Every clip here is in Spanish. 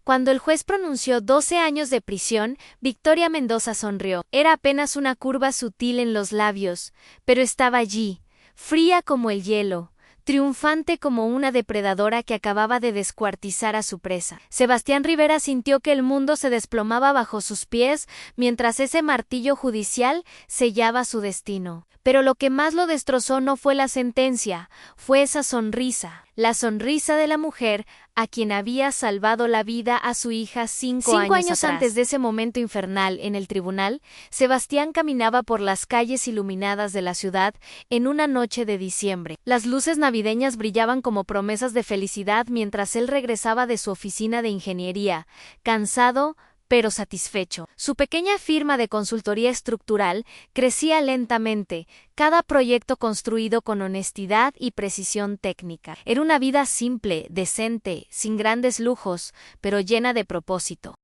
Cuando el juez pronunció 12 años de prisión, Victoria Mendoza sonrió. Era apenas una curva sutil en los labios, pero estaba allí, fría como el hielo, triunfante como una depredadora que acababa de descuartizar a su presa. Sebastián Rivera sintió que el mundo se desplomaba bajo sus pies mientras ese martillo judicial sellaba su destino. Pero lo que más lo destrozó no fue la sentencia, fue esa sonrisa, la sonrisa de la mujer a quien había salvado la vida a su hija 5 años antes de ese momento infernal en el tribunal. Sebastián caminaba por las calles iluminadas de la ciudad en una noche de diciembre. Las luces navideñas brillaban como promesas de felicidad mientras él regresaba de su oficina de ingeniería, cansado pero satisfecho. Su pequeña firma de consultoría estructural crecía lentamente, cada proyecto construido con honestidad y precisión técnica. Era una vida simple, decente, sin grandes lujos, pero llena de propósito.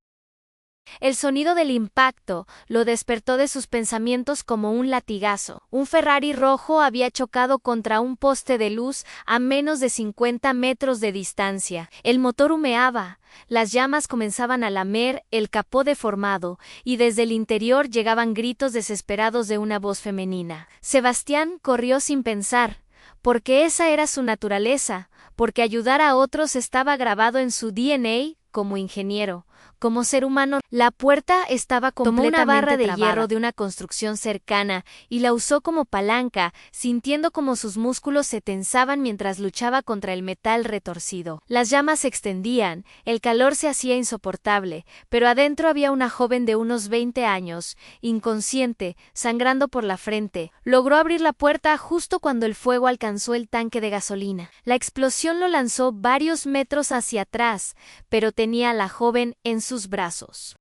El sonido del impacto lo despertó de sus pensamientos como un latigazo. Un Ferrari rojo había chocado contra un poste de luz a menos de 50 metros de distancia. El motor humeaba, las llamas comenzaban a lamer el capó deformado, y desde el interior llegaban gritos desesperados de una voz femenina. Sebastián corrió sin pensar, porque esa era su naturaleza, porque ayudar a otros estaba grabado en su DNA como ingeniero. Como ser humano, la puerta estaba completamente trabada. Tomó una barra de hierro de una construcción cercana y la usó como palanca, sintiendo como sus músculos se tensaban mientras luchaba contra el metal retorcido. Las llamas se extendían, el calor se hacía insoportable, pero adentro había una joven de unos 20 años, inconsciente, sangrando por la frente. Logró abrir la puerta justo cuando el fuego alcanzó el tanque de gasolina. La explosión lo lanzó varios metros hacia atrás, pero tenía a la joven en sus brazos.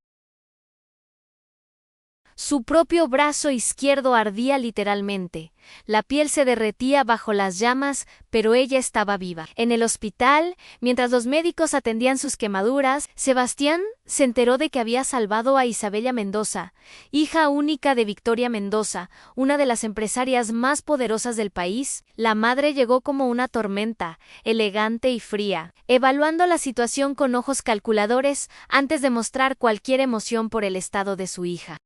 Su propio brazo izquierdo ardía literalmente. La piel se derretía bajo las llamas, pero ella estaba viva. En el hospital, mientras los médicos atendían sus quemaduras, Sebastián se enteró de que había salvado a Isabella Mendoza, hija única de Victoria Mendoza, una de las empresarias más poderosas del país. La madre llegó como una tormenta, elegante y fría, evaluando la situación con ojos calculadores antes de mostrar cualquier emoción por el estado de su hija.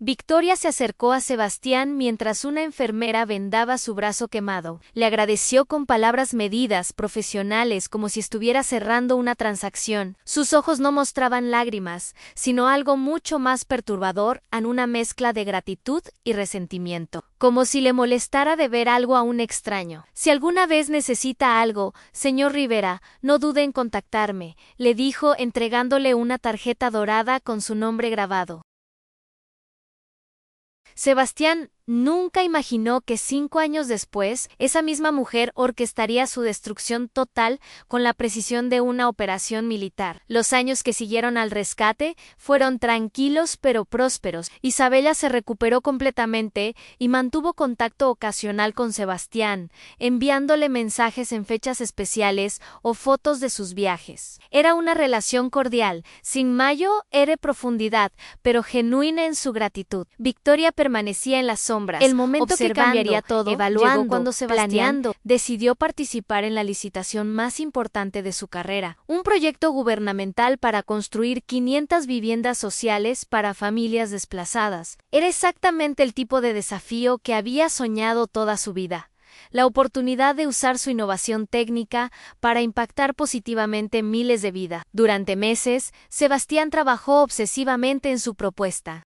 Victoria se acercó a Sebastián mientras una enfermera vendaba su brazo quemado. Le agradeció con palabras medidas, profesionales, como si estuviera cerrando una transacción. Sus ojos no mostraban lágrimas, sino algo mucho más perturbador, en una mezcla de gratitud y resentimiento. Como si le molestara de ver algo a un extraño. Si alguna vez necesita algo, señor Rivera, no dude en contactarme, le dijo entregándole una tarjeta dorada con su nombre grabado. Sebastián nunca imaginó que 5 años después, esa misma mujer orquestaría su destrucción total con la precisión de una operación militar. Los años que siguieron al rescate fueron tranquilos pero prósperos. Isabella se recuperó completamente y mantuvo contacto ocasional con Sebastián, enviándole mensajes en fechas especiales o fotos de sus viajes. Era una relación cordial, sin mayor profundidad, pero genuina en su gratitud. Victoria permanecía en la sombra. El momento que cambiaría todo, evaluando, llegó cuando Sebastián decidió participar en la licitación más importante de su carrera, un proyecto gubernamental para construir 500 viviendas sociales para familias desplazadas. Era exactamente el tipo de desafío que había soñado toda su vida. La oportunidad de usar su innovación técnica para impactar positivamente miles de vidas. Durante meses, Sebastián trabajó obsesivamente en su propuesta.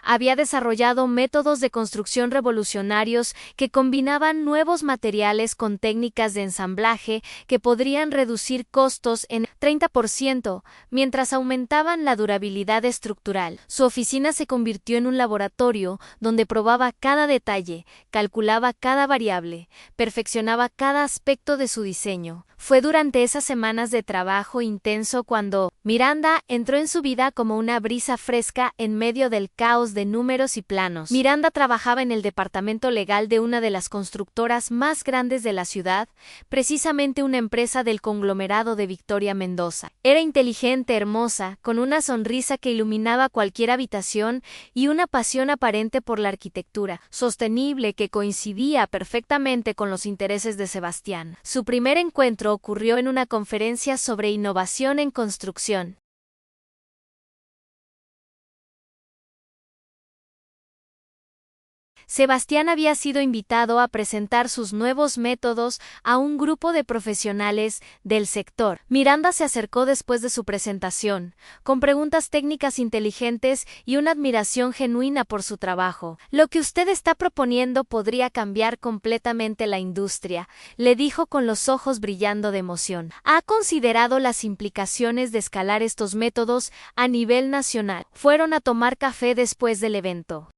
Había desarrollado métodos de construcción revolucionarios que combinaban nuevos materiales con técnicas de ensamblaje que podrían reducir costos en 30%, mientras aumentaban la durabilidad estructural. Su oficina se convirtió en un laboratorio donde probaba cada detalle, calculaba cada variable, perfeccionaba cada aspecto de su diseño. Fue durante esas semanas de trabajo intenso cuando Miranda entró en su vida como una brisa fresca en medio del caos llenos de números y planos. Miranda trabajaba en el departamento legal de una de las constructoras más grandes de la ciudad, precisamente una empresa del conglomerado de Victoria Mendoza. Era inteligente, hermosa, con una sonrisa que iluminaba cualquier habitación y una pasión aparente por la arquitectura, sostenible, que coincidía perfectamente con los intereses de Sebastián. Su primer encuentro ocurrió en una conferencia sobre innovación en construcción. Sebastián había sido invitado a presentar sus nuevos métodos a un grupo de profesionales del sector. Miranda se acercó después de su presentación, con preguntas técnicas inteligentes y una admiración genuina por su trabajo. Lo que usted está proponiendo podría cambiar completamente la industria, le dijo con los ojos brillando de emoción. ¿Ha considerado las implicaciones de escalar estos métodos a nivel nacional? Fueron a tomar café después del evento.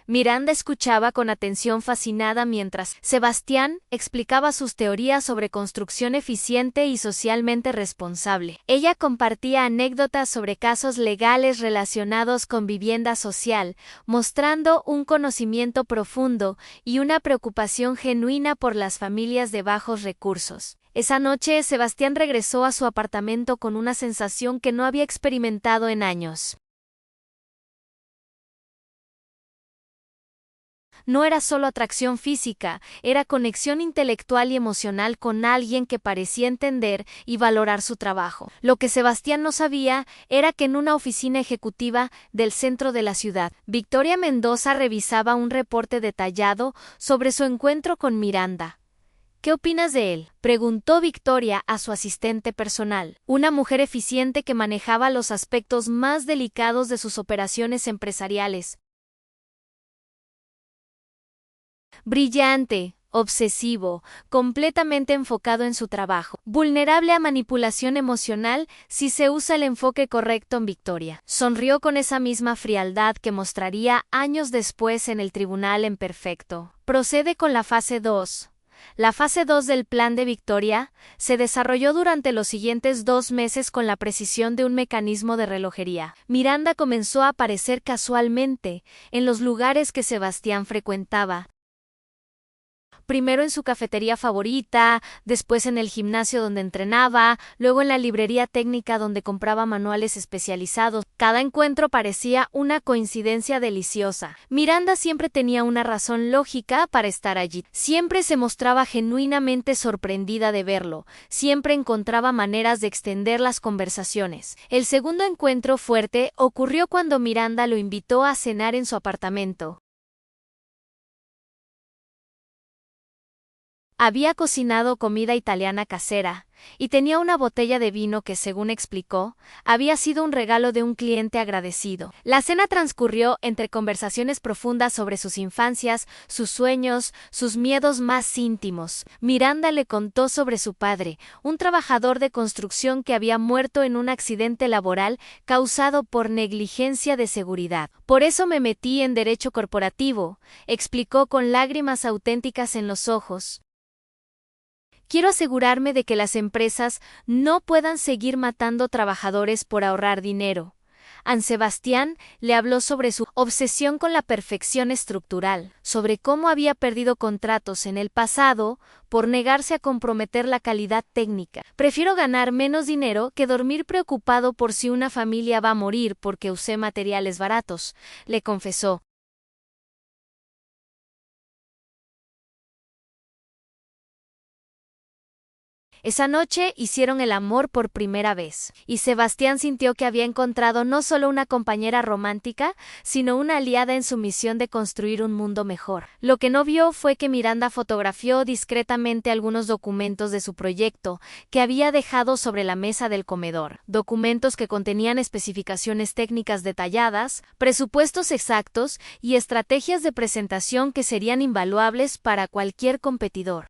Miranda escuchaba con atención fascinada mientras Sebastián explicaba sus teorías sobre construcción eficiente y socialmente responsable. Ella compartía anécdotas sobre casos legales relacionados con vivienda social, mostrando un conocimiento profundo y una preocupación genuina por las familias de bajos recursos. Esa noche, Sebastián regresó a su apartamento con una sensación que no había experimentado en años. No era solo atracción física, era conexión intelectual y emocional con alguien que parecía entender y valorar su trabajo. Lo que Sebastián no sabía era que en una oficina ejecutiva del centro de la ciudad, Victoria Mendoza revisaba un reporte detallado sobre su encuentro con Miranda. ¿Qué opinas de él?, preguntó Victoria a su asistente personal, una mujer eficiente que manejaba los aspectos más delicados de sus operaciones empresariales. Brillante, obsesivo, completamente enfocado en su trabajo, vulnerable a manipulación emocional si se usa el enfoque correcto en Victoria. Sonrió con esa misma frialdad que mostraría años después en el tribunal en Perfecto. Procede con la fase 2. La fase 2 del plan de Victoria se desarrolló durante los siguientes 2 meses con la precisión de un mecanismo de relojería. Miranda comenzó a aparecer casualmente en los lugares que Sebastián frecuentaba. Primero en su cafetería favorita, después en el gimnasio donde entrenaba, luego en la librería técnica donde compraba manuales especializados. Cada encuentro parecía una coincidencia deliciosa. Miranda siempre tenía una razón lógica para estar allí. Siempre se mostraba genuinamente sorprendida de verlo. Siempre encontraba maneras de extender las conversaciones. El segundo encuentro fuerte ocurrió cuando Miranda lo invitó a cenar en su apartamento. Había cocinado comida italiana casera, y tenía una botella de vino que, según explicó, había sido un regalo de un cliente agradecido. La cena transcurrió entre conversaciones profundas sobre sus infancias, sus sueños, sus miedos más íntimos. Miranda le contó sobre su padre, un trabajador de construcción que había muerto en un accidente laboral causado por negligencia de seguridad. Por eso me metí en derecho corporativo, explicó con lágrimas auténticas en los ojos. Quiero asegurarme de que las empresas no puedan seguir matando trabajadores por ahorrar dinero. An Sebastián le habló sobre su obsesión con la perfección estructural, sobre cómo había perdido contratos en el pasado por negarse a comprometer la calidad técnica. Prefiero ganar menos dinero que dormir preocupado por si una familia va a morir porque usé materiales baratos, le confesó. Esa noche hicieron el amor por primera vez, y Sebastián sintió que había encontrado no solo una compañera romántica, sino una aliada en su misión de construir un mundo mejor. Lo que no vio fue que Miranda fotografió discretamente algunos documentos de su proyecto que había dejado sobre la mesa del comedor, documentos que contenían especificaciones técnicas detalladas, presupuestos exactos y estrategias de presentación que serían invaluables para cualquier competidor.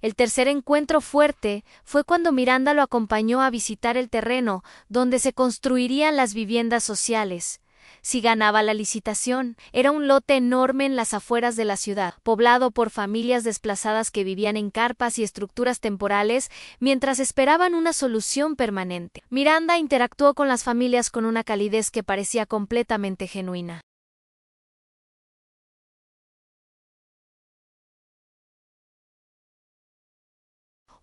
El tercer encuentro fuerte fue cuando Miranda lo acompañó a visitar el terreno donde se construirían las viviendas sociales. si ganaba la licitación. Era un lote enorme en las afueras de la ciudad, poblado por familias desplazadas que vivían en carpas y estructuras temporales mientras esperaban una solución permanente. Miranda interactuó con las familias con una calidez que parecía completamente genuina.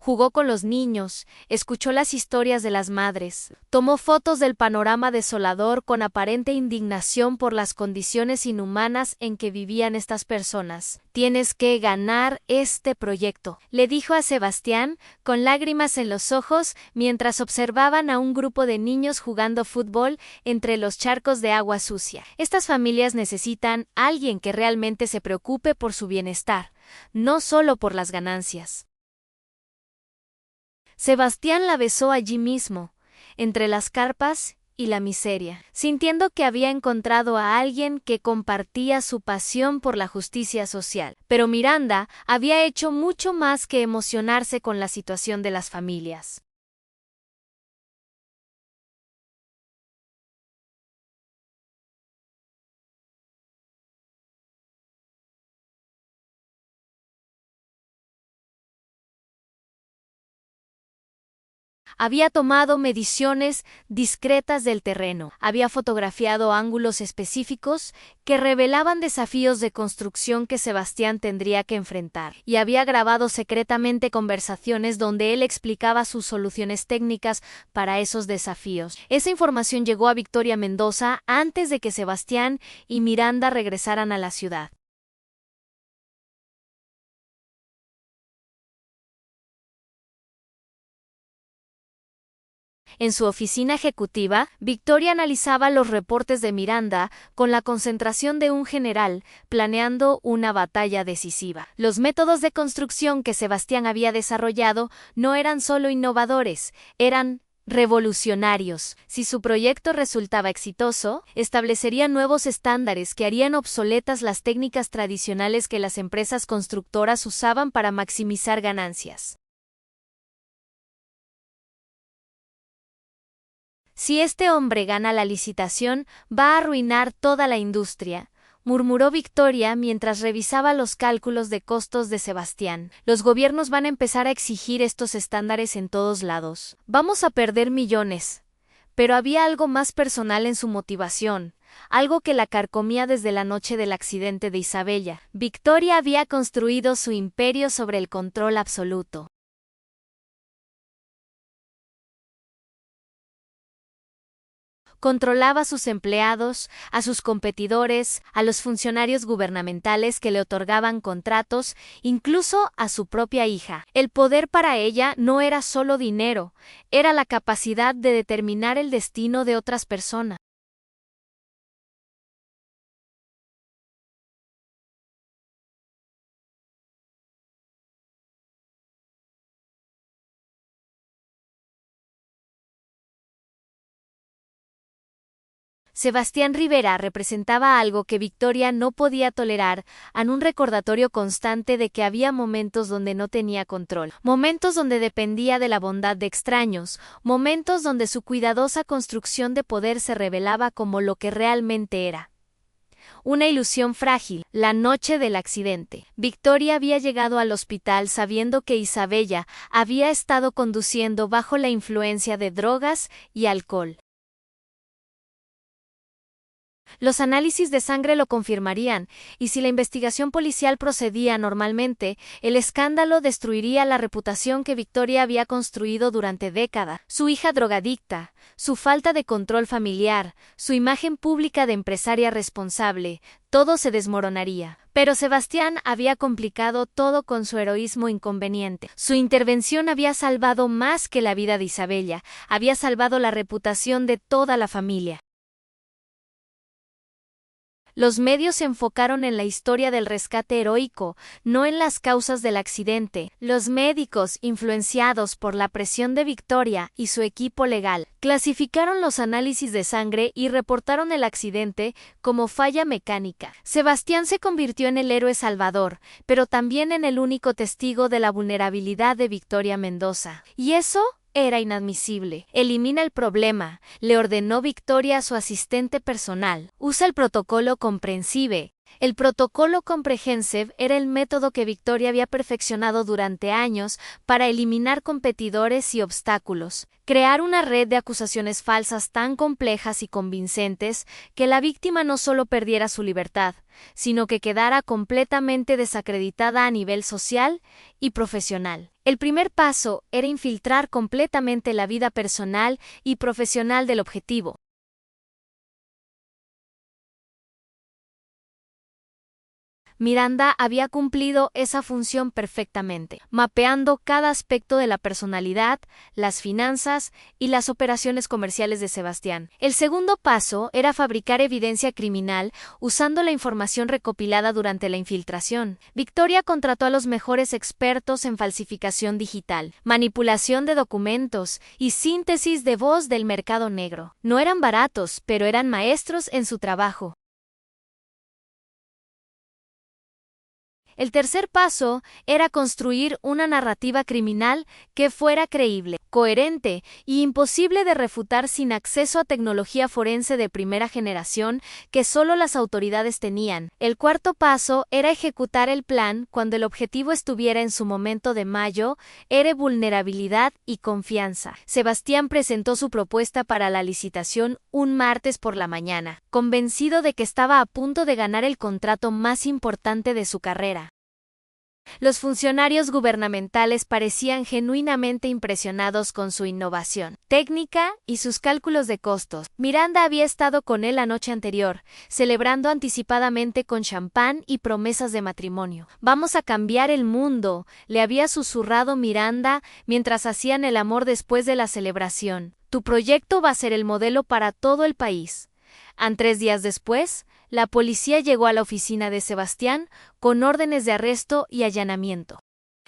Jugó con los niños, escuchó las historias de las madres, tomó fotos del panorama desolador con aparente indignación por las condiciones inhumanas en que vivían estas personas. Tienes que ganar este proyecto, le dijo a Sebastián, con lágrimas en los ojos, mientras observaban a un grupo de niños jugando fútbol entre los charcos de agua sucia. Estas familias necesitan a alguien que realmente se preocupe por su bienestar, no solo por las ganancias. Sebastián la besó allí mismo, entre las carpas y la miseria, sintiendo que había encontrado a alguien que compartía su pasión por la justicia social. Pero Miranda había hecho mucho más que emocionarse con la situación de las familias. Había tomado mediciones discretas del terreno, había fotografiado ángulos específicos que revelaban desafíos de construcción que Sebastián tendría que enfrentar, y había grabado secretamente conversaciones donde él explicaba sus soluciones técnicas para esos desafíos. Esa información llegó a Victoria Mendoza antes de que Sebastián y Miranda regresaran a la ciudad. En su oficina ejecutiva, Victoria analizaba los reportes de Miranda con la concentración de un general planeando una batalla decisiva. Los métodos de construcción que Sebastián había desarrollado no eran solo innovadores, eran revolucionarios. Si su proyecto resultaba exitoso, establecería nuevos estándares que harían obsoletas las técnicas tradicionales que las empresas constructoras usaban para maximizar ganancias. Si este hombre gana la licitación, va a arruinar toda la industria, murmuró Victoria mientras revisaba los cálculos de costos de Sebastián. Los gobiernos van a empezar a exigir estos estándares en todos lados. Vamos a perder millones. Pero había algo más personal en su motivación, algo que la carcomía desde la noche del accidente de Isabella. Victoria había construido su imperio sobre el control absoluto. Controlaba a sus empleados, a sus competidores, a los funcionarios gubernamentales que le otorgaban contratos, incluso a su propia hija. El poder para ella no era solo dinero, era la capacidad de determinar el destino de otras personas. Sebastián Rivera representaba algo que Victoria no podía tolerar, un recordatorio constante de que había momentos donde no tenía control, momentos donde dependía de la bondad de extraños, momentos donde su cuidadosa construcción de poder se revelaba como lo que realmente era. Una ilusión frágil. La noche del accidente, Victoria había llegado al hospital sabiendo que Isabella había estado conduciendo bajo la influencia de drogas y alcohol. Los análisis de sangre lo confirmarían, y si la investigación policial procedía normalmente, el escándalo destruiría la reputación que Victoria había construido durante décadas. Su hija drogadicta, su falta de control familiar, su imagen pública de empresaria responsable, todo se desmoronaría. Pero Sebastián había complicado todo con su heroísmo inconveniente. Su intervención había salvado más que la vida de Isabella, había salvado la reputación de toda la familia. Los medios se enfocaron en la historia del rescate heroico, no en las causas del accidente. Los médicos, influenciados por la presión de Victoria y su equipo legal, clasificaron los análisis de sangre y reportaron el accidente como falla mecánica. Sebastián se convirtió en el héroe salvador, pero también en el único testigo de la vulnerabilidad de Victoria Mendoza. Y eso era inadmisible. Elimina el problema, le ordenó Victoria a su asistente personal. Usa el protocolo comprensive. El protocolo comprehensive era el método que Victoria había perfeccionado durante años para eliminar competidores y obstáculos, crear una red de acusaciones falsas tan complejas y convincentes que la víctima no solo perdiera su libertad, sino que quedara completamente desacreditada a nivel social y profesional. El primer paso era infiltrar completamente la vida personal y profesional del objetivo. Miranda había cumplido esa función perfectamente, mapeando cada aspecto de la personalidad, las finanzas y las operaciones comerciales de Sebastián. El segundo paso era fabricar evidencia criminal usando la información recopilada durante la infiltración. Victoria contrató a los mejores expertos en falsificación digital, manipulación de documentos y síntesis de voz del mercado negro. No eran baratos, pero eran maestros en su trabajo. El tercer paso era construir una narrativa criminal que fuera creíble, coherente y imposible de refutar sin acceso a tecnología forense de primera generación que solo las autoridades tenían. El cuarto paso era ejecutar el plan cuando el objetivo estuviera en su momento de mayo, era vulnerabilidad y confianza. Sebastián presentó su propuesta para la licitación un martes por la mañana, convencido de que estaba a punto de ganar el contrato más importante de su carrera. Los funcionarios gubernamentales parecían genuinamente impresionados con su innovación técnica y sus cálculos de costos. Miranda había estado con él la noche anterior, celebrando anticipadamente con champán y promesas de matrimonio. «Vamos a cambiar el mundo», le había susurrado Miranda mientras hacían el amor después de la celebración. «Tu proyecto va a ser el modelo para todo el país». 3 días después, la policía llegó a la oficina de Sebastián con órdenes de arresto y allanamiento.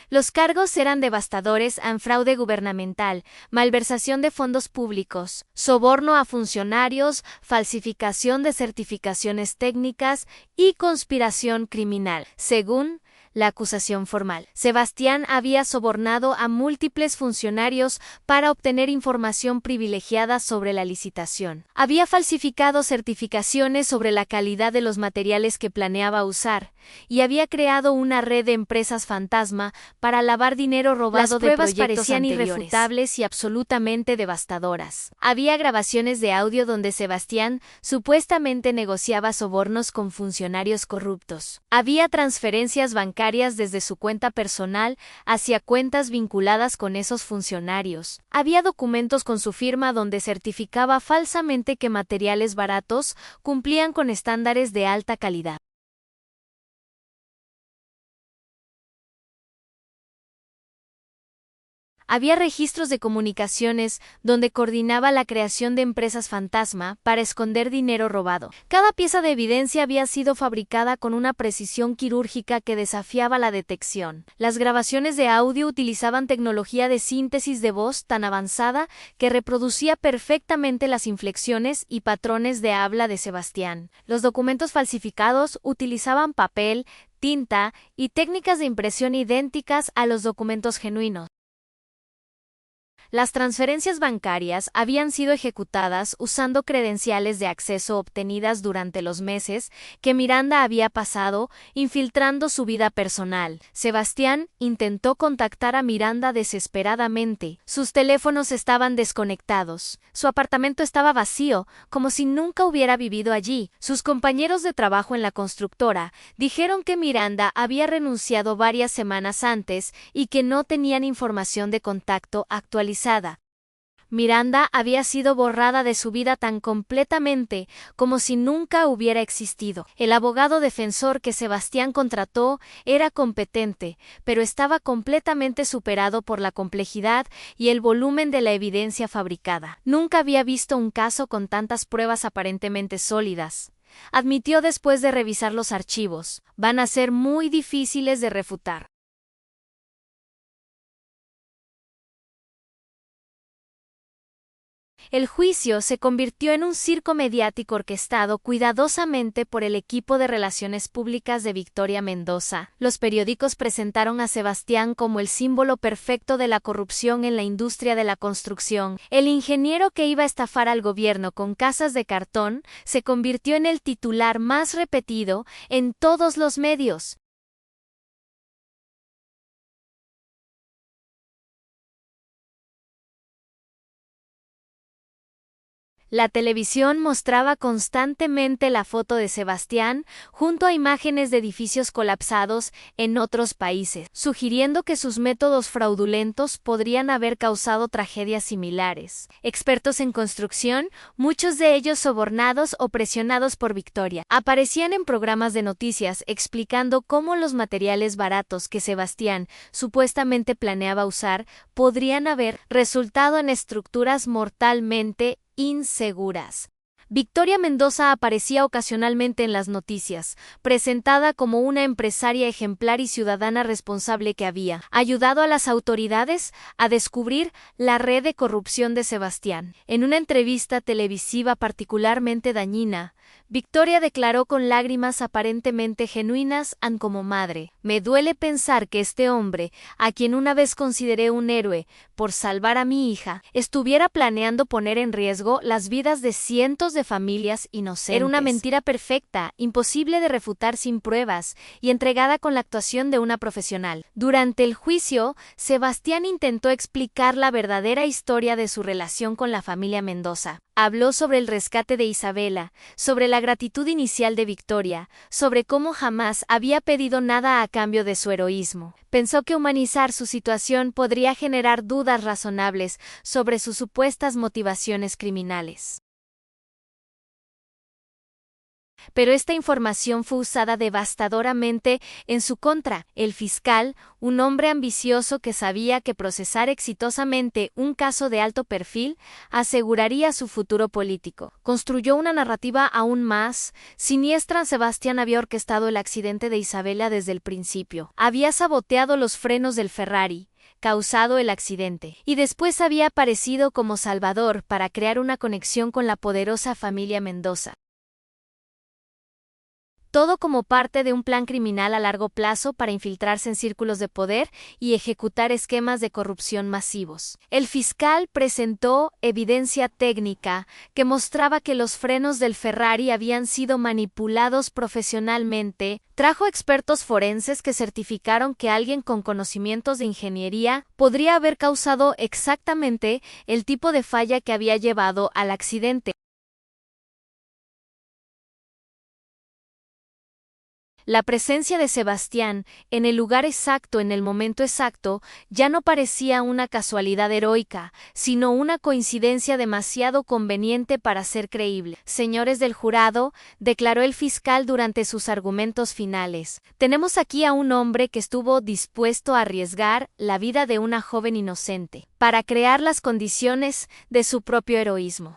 Los cargos eran devastadores: fraude gubernamental, malversación de fondos públicos, soborno a funcionarios, falsificación de certificaciones técnicas y conspiración criminal, según la acusación formal. Sebastián había sobornado a múltiples funcionarios para obtener información privilegiada sobre la licitación. Había falsificado certificaciones sobre la calidad de los materiales que planeaba usar, y había creado una red de empresas fantasma para lavar dinero robado de proyectos anteriores. Las pruebas parecían irrefutables y absolutamente devastadoras. Había grabaciones de audio donde Sebastián supuestamente negociaba sobornos con funcionarios corruptos. Había transferencias bancarias desde su cuenta personal hacia cuentas vinculadas con esos funcionarios. Había documentos con su firma donde certificaba falsamente que materiales baratos cumplían con estándares de alta calidad. Había registros de comunicaciones donde coordinaba la creación de empresas fantasma para esconder dinero robado. Cada pieza de evidencia había sido fabricada con una precisión quirúrgica que desafiaba la detección. Las grabaciones de audio utilizaban tecnología de síntesis de voz tan avanzada que reproducía perfectamente las inflexiones y patrones de habla de Sebastián. Los documentos falsificados utilizaban papel, tinta y técnicas de impresión idénticas a los documentos genuinos. Las transferencias bancarias habían sido ejecutadas usando credenciales de acceso obtenidas durante los meses que Miranda había pasado infiltrando su vida personal. Sebastián intentó contactar a Miranda desesperadamente. Sus teléfonos estaban desconectados. Su apartamento estaba vacío, como si nunca hubiera vivido allí. Sus compañeros de trabajo en la constructora dijeron que Miranda había renunciado varias semanas antes y que no tenían información de contacto actualizada. Miranda había sido borrada de su vida tan completamente como si nunca hubiera existido. El abogado defensor que Sebastián contrató era competente, pero estaba completamente superado por la complejidad y el volumen de la evidencia fabricada. Nunca había visto un caso con tantas pruebas aparentemente sólidas. Admitió después de revisar los archivos: van a ser muy difíciles de refutar. El juicio se convirtió en un circo mediático orquestado cuidadosamente por el equipo de relaciones públicas de Victoria Mendoza. Los periódicos presentaron a Sebastián como el símbolo perfecto de la corrupción en la industria de la construcción. El ingeniero que iba a estafar al gobierno con casas de cartón se convirtió en el titular más repetido en todos los medios. La televisión mostraba constantemente la foto de Sebastián junto a imágenes de edificios colapsados en otros países, sugiriendo que sus métodos fraudulentos podrían haber causado tragedias similares. Expertos en construcción, muchos de ellos sobornados o presionados por Victoria, aparecían en programas de noticias explicando cómo los materiales baratos que Sebastián supuestamente planeaba usar podrían haber resultado en estructuras mortalmente inseguras. Victoria Mendoza aparecía ocasionalmente en las noticias, presentada como una empresaria ejemplar y ciudadana responsable que había ayudado a las autoridades a descubrir la red de corrupción de Sebastián. En una entrevista televisiva particularmente dañina, Victoria declaró con lágrimas aparentemente genuinas como madre: «Me duele pensar que este hombre, a quien una vez consideré un héroe por salvar a mi hija, estuviera planeando poner en riesgo las vidas de cientos de familias inocentes». Era una mentira perfecta, imposible de refutar sin pruebas, y entregada con la actuación de una profesional. Durante el juicio, Sebastián intentó explicar la verdadera historia de su relación con la familia Mendoza. Habló sobre el rescate de Isabela, sobre la gratitud inicial de Victoria, sobre cómo jamás había pedido nada a cambio de su heroísmo. Pensó que humanizar su situación podría generar dudas razonables sobre sus supuestas motivaciones criminales. Pero esta información fue usada devastadoramente en su contra. El fiscal, un hombre ambicioso que sabía que procesar exitosamente un caso de alto perfil aseguraría su futuro político, construyó una narrativa aún más siniestra. Sebastián había orquestado el accidente de Isabela desde el principio. Había saboteado los frenos del Ferrari, causado el accidente, y después había aparecido como salvador para crear una conexión con la poderosa familia Mendoza. Todo como parte de un plan criminal a largo plazo para infiltrarse en círculos de poder y ejecutar esquemas de corrupción masivos. El fiscal presentó evidencia técnica que mostraba que los frenos del Ferrari habían sido manipulados profesionalmente, trajo expertos forenses que certificaron que alguien con conocimientos de ingeniería podría haber causado exactamente el tipo de falla que había llevado al accidente. La presencia de Sebastián en el lugar exacto en el momento exacto ya no parecía una casualidad heroica, sino una coincidencia demasiado conveniente para ser creíble. Señores del jurado, declaró el fiscal durante sus argumentos finales, tenemos aquí a un hombre que estuvo dispuesto a arriesgar la vida de una joven inocente para crear las condiciones de su propio heroísmo.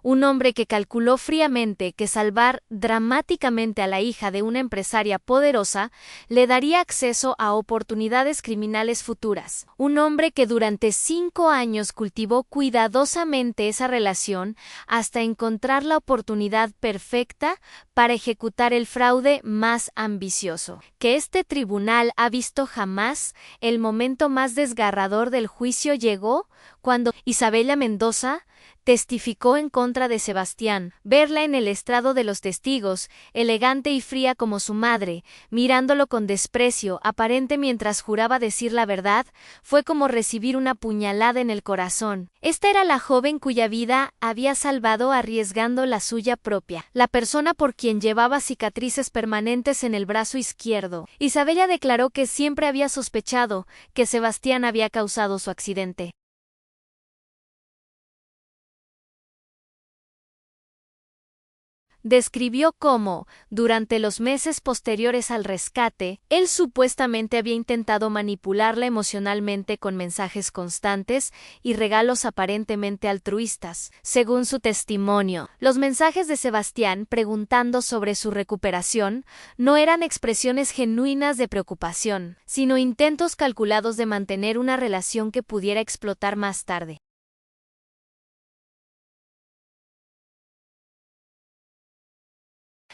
Un hombre que calculó fríamente que salvar dramáticamente a la hija de una empresaria poderosa le daría acceso a oportunidades criminales futuras. Un hombre que durante 5 años cultivó cuidadosamente esa relación hasta encontrar la oportunidad perfecta para ejecutar el fraude más ambicioso que este tribunal ha visto jamás. El momento más desgarrador del juicio llegó cuando Isabela Mendoza testificó en contra de Sebastián. Verla en el estrado de los testigos, elegante y fría como su madre, mirándolo con desprecio aparente mientras juraba decir la verdad, fue como recibir una puñalada en el corazón. Esta era la joven cuya vida había salvado arriesgando la suya propia, la persona por quien llevaba cicatrices permanentes en el brazo izquierdo. Isabela declaró que siempre había sospechado que Sebastián había causado su accidente. Describió cómo, durante los meses posteriores al rescate, él supuestamente había intentado manipularla emocionalmente con mensajes constantes y regalos aparentemente altruistas. Según su testimonio, los mensajes de Sebastián preguntando sobre su recuperación no eran expresiones genuinas de preocupación, sino intentos calculados de mantener una relación que pudiera explotar más tarde.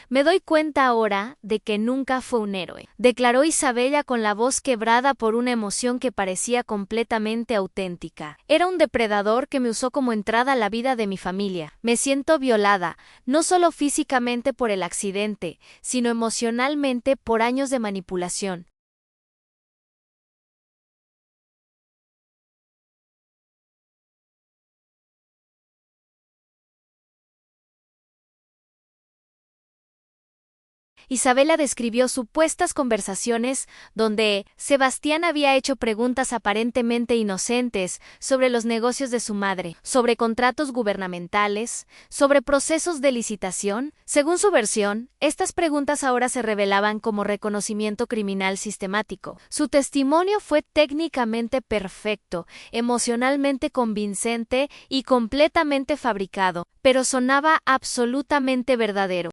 Me doy cuenta ahora de que nunca fue un héroe, declaró Isabella con la voz quebrada por una emoción que parecía completamente auténtica. Era un depredador que me usó como entrada a la vida de mi familia. Me siento violada, no solo físicamente por el accidente, sino emocionalmente por años de manipulación. Isabela describió supuestas conversaciones donde Sebastián había hecho preguntas aparentemente inocentes sobre los negocios de su madre, sobre contratos gubernamentales, sobre procesos de licitación. Según su versión, estas preguntas ahora se revelaban como reconocimiento criminal sistemático. Su testimonio fue técnicamente perfecto, emocionalmente convincente y completamente fabricado, pero sonaba absolutamente verdadero.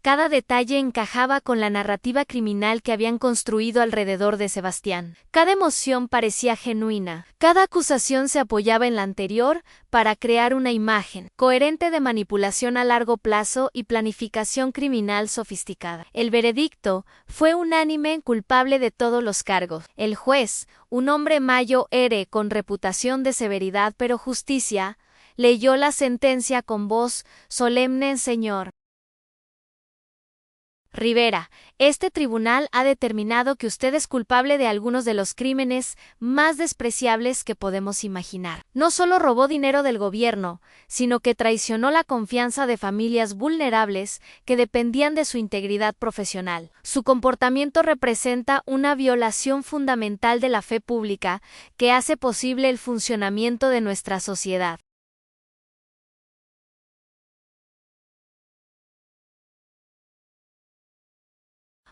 Cada detalle encajaba con la narrativa criminal que habían construido alrededor de Sebastián. Cada emoción parecía genuina. Cada acusación se apoyaba en la anterior para crear una imagen coherente de manipulación a largo plazo y planificación criminal sofisticada. El veredicto fue unánime, culpable de todos los cargos. El juez, un hombre mayo ere con reputación de severidad pero justicia, leyó la sentencia con voz solemne: Señor Rivera, este tribunal ha determinado que usted es culpable de algunos de los crímenes más despreciables que podemos imaginar. No solo robó dinero del gobierno, sino que traicionó la confianza de familias vulnerables que dependían de su integridad profesional. Su comportamiento representa una violación fundamental de la fe pública que hace posible el funcionamiento de nuestra sociedad.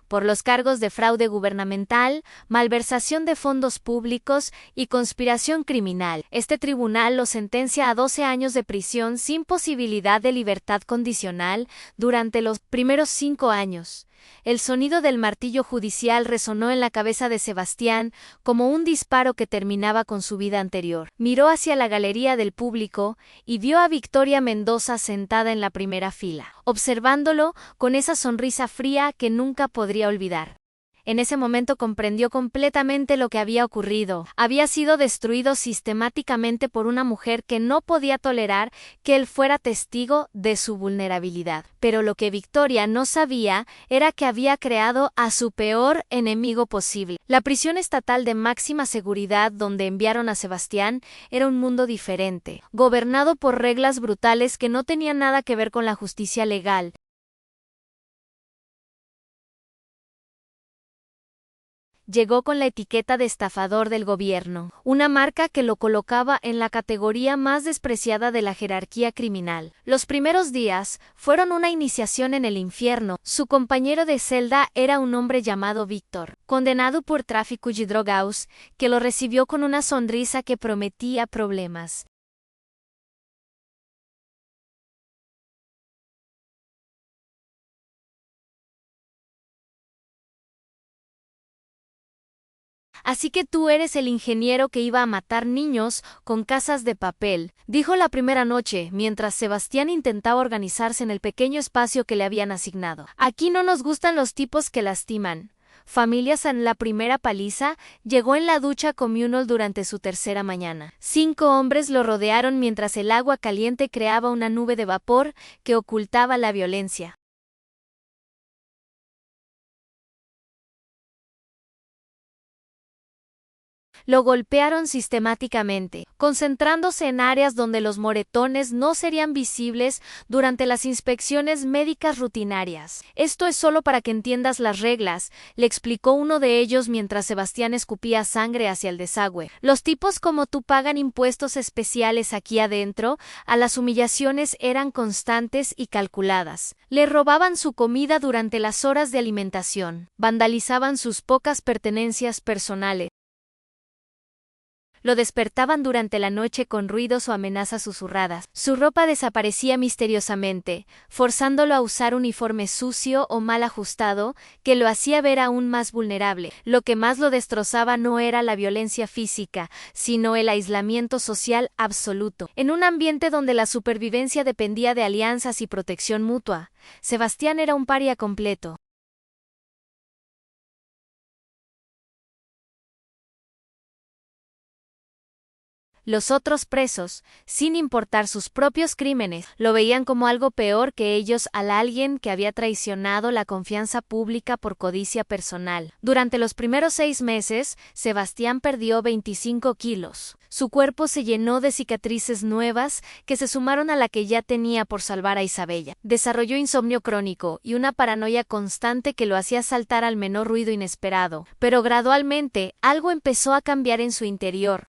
Por los cargos de fraude gubernamental, malversación de fondos públicos y conspiración criminal. Este tribunal lo sentencia a 12 años de prisión sin posibilidad de libertad condicional durante los primeros 5 años. El sonido del martillo judicial resonó en la cabeza de Sebastián como un disparo que terminaba con su vida anterior. Miró hacia la galería del público y vio a Victoria Mendoza sentada en la primera fila, observándolo con esa sonrisa fría que nunca podría olvidar. En ese momento comprendió completamente lo que había ocurrido. Había sido destruido sistemáticamente por una mujer que no podía tolerar que él fuera testigo de su vulnerabilidad. Pero lo que Victoria no sabía era que había creado a su peor enemigo posible. La prisión estatal de máxima seguridad donde enviaron a Sebastián era un mundo diferente, gobernado por reglas brutales que no tenían nada que ver con la justicia legal. Llegó con la etiqueta de estafador del gobierno, una marca que lo colocaba en la categoría más despreciada de la jerarquía criminal. Los primeros días fueron una iniciación en el infierno. Su compañero de celda era un hombre llamado Víctor, condenado por tráfico de drogas, que lo recibió con una sonrisa que prometía problemas. Así que tú eres el ingeniero que iba a matar niños con casas de papel, dijo la primera noche, mientras Sebastián intentaba organizarse en el pequeño espacio que le habían asignado. Aquí no nos gustan los tipos que lastiman. Familias en la primera paliza llegó en la ducha communal durante su tercera mañana. 5 hombres lo rodearon mientras el agua caliente creaba una nube de vapor que ocultaba la violencia. Lo golpearon sistemáticamente, concentrándose en áreas donde los moretones no serían visibles durante las inspecciones médicas rutinarias. Esto es solo para que entiendas las reglas, le explicó uno de ellos mientras Sebastián escupía sangre hacia el desagüe. Los tipos como tú pagan impuestos especiales aquí adentro, a las humillaciones eran constantes y calculadas. Le robaban su comida durante las horas de alimentación, vandalizaban sus pocas pertenencias personales. Lo despertaban durante la noche con ruidos o amenazas susurradas. Su ropa desaparecía misteriosamente, forzándolo a usar uniforme sucio o mal ajustado, que lo hacía ver aún más vulnerable. Lo que más lo destrozaba no era la violencia física, sino el aislamiento social absoluto. En un ambiente donde la supervivencia dependía de alianzas y protección mutua, Sebastián era un paria completo. Los otros presos, sin importar sus propios crímenes, lo veían como algo peor que ellos a alguien que había traicionado la confianza pública por codicia personal. Durante los primeros 6 meses, Sebastián perdió 25 kilos. Su cuerpo se llenó de cicatrices nuevas que se sumaron a la que ya tenía por salvar a Isabella. Desarrolló insomnio crónico y una paranoia constante que lo hacía saltar al menor ruido inesperado. Pero gradualmente, algo empezó a cambiar en su interior.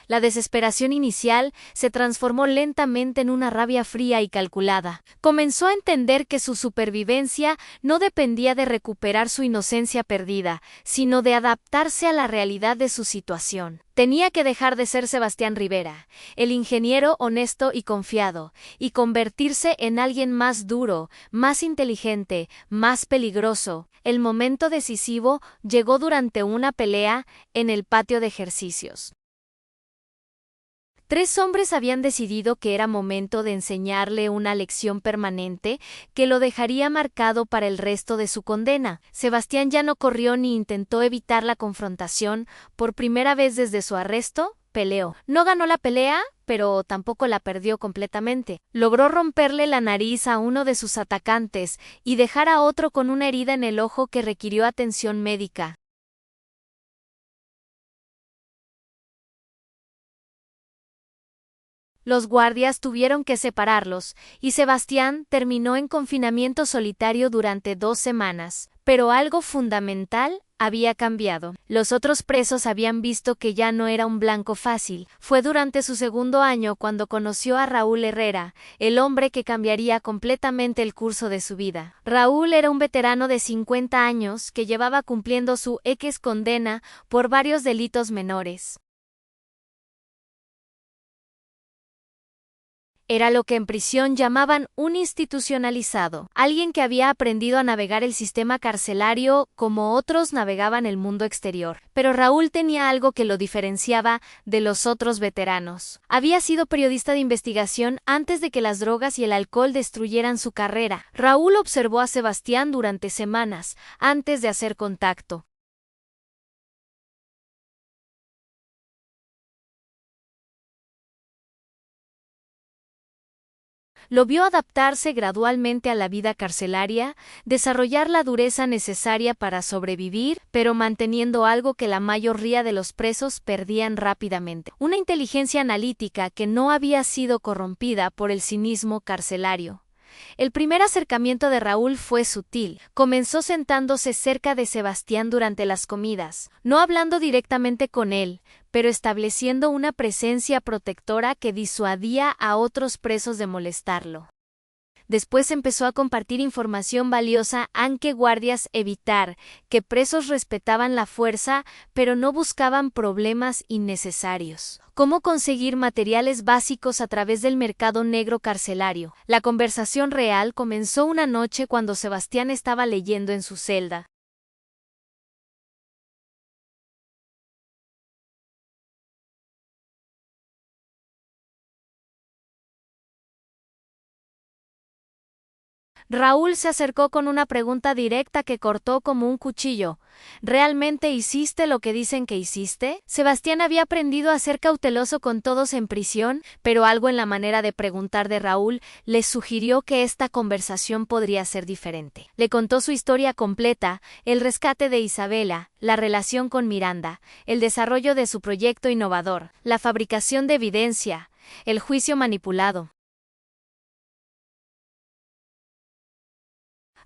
La desesperación inicial se transformó lentamente en una rabia fría y calculada. Comenzó a entender que su supervivencia no dependía de recuperar su inocencia perdida, sino de adaptarse a la realidad de su situación. Tenía que dejar de ser Sebastián Rivera, el ingeniero honesto y confiado, y convertirse en alguien más duro, más inteligente, más peligroso. El momento decisivo llegó durante una pelea en el patio de ejercicios. 3 hombres habían decidido que era momento de enseñarle una lección permanente que lo dejaría marcado para el resto de su condena. Sebastián ya no corrió ni intentó evitar la confrontación. Por primera vez desde su arresto, peleó. No ganó la pelea, pero tampoco la perdió completamente. Logró romperle la nariz a uno de sus atacantes y dejar a otro con una herida en el ojo que requirió atención médica. Los guardias tuvieron que separarlos, y Sebastián terminó en confinamiento solitario durante 2 semanas. Pero algo fundamental había cambiado. Los otros presos habían visto que ya no era un blanco fácil. Fue durante su segundo año cuando conoció a Raúl Herrera, el hombre que cambiaría completamente el curso de su vida. Raúl era un veterano de 50 años que llevaba cumpliendo su ex condena por varios delitos menores. Era lo que en prisión llamaban un institucionalizado, alguien que había aprendido a navegar el sistema carcelario como otros navegaban el mundo exterior. Pero Raúl tenía algo que lo diferenciaba de los otros veteranos. Había sido periodista de investigación antes de que las drogas y el alcohol destruyeran su carrera. Raúl observó a Sebastián durante semanas antes de hacer contacto. Lo vio adaptarse gradualmente a la vida carcelaria, desarrollar la dureza necesaria para sobrevivir, pero manteniendo algo que la mayoría de los presos perdían rápidamente: una inteligencia analítica que no había sido corrompida por el cinismo carcelario. El primer acercamiento de Raúl fue sutil. Comenzó sentándose cerca de Sebastián durante las comidas, no hablando directamente con él, pero estableciendo una presencia protectora que disuadía a otros presos de molestarlo. Después empezó a compartir información valiosa aunque guardias evitar que presos respetaban la fuerza, pero no buscaban problemas innecesarios. Cómo conseguir materiales básicos a través del mercado negro carcelario. La conversación real comenzó una noche cuando Sebastián estaba leyendo en su celda. Raúl se acercó con una pregunta directa que cortó como un cuchillo. ¿Realmente hiciste lo que dicen que hiciste? Sebastián había aprendido a ser cauteloso con todos en prisión, pero algo en la manera de preguntar de Raúl le sugirió que esta conversación podría ser diferente. Le contó su historia completa, el rescate de Isabela, la relación con Miranda, el desarrollo de su proyecto innovador, la fabricación de evidencia, el juicio manipulado.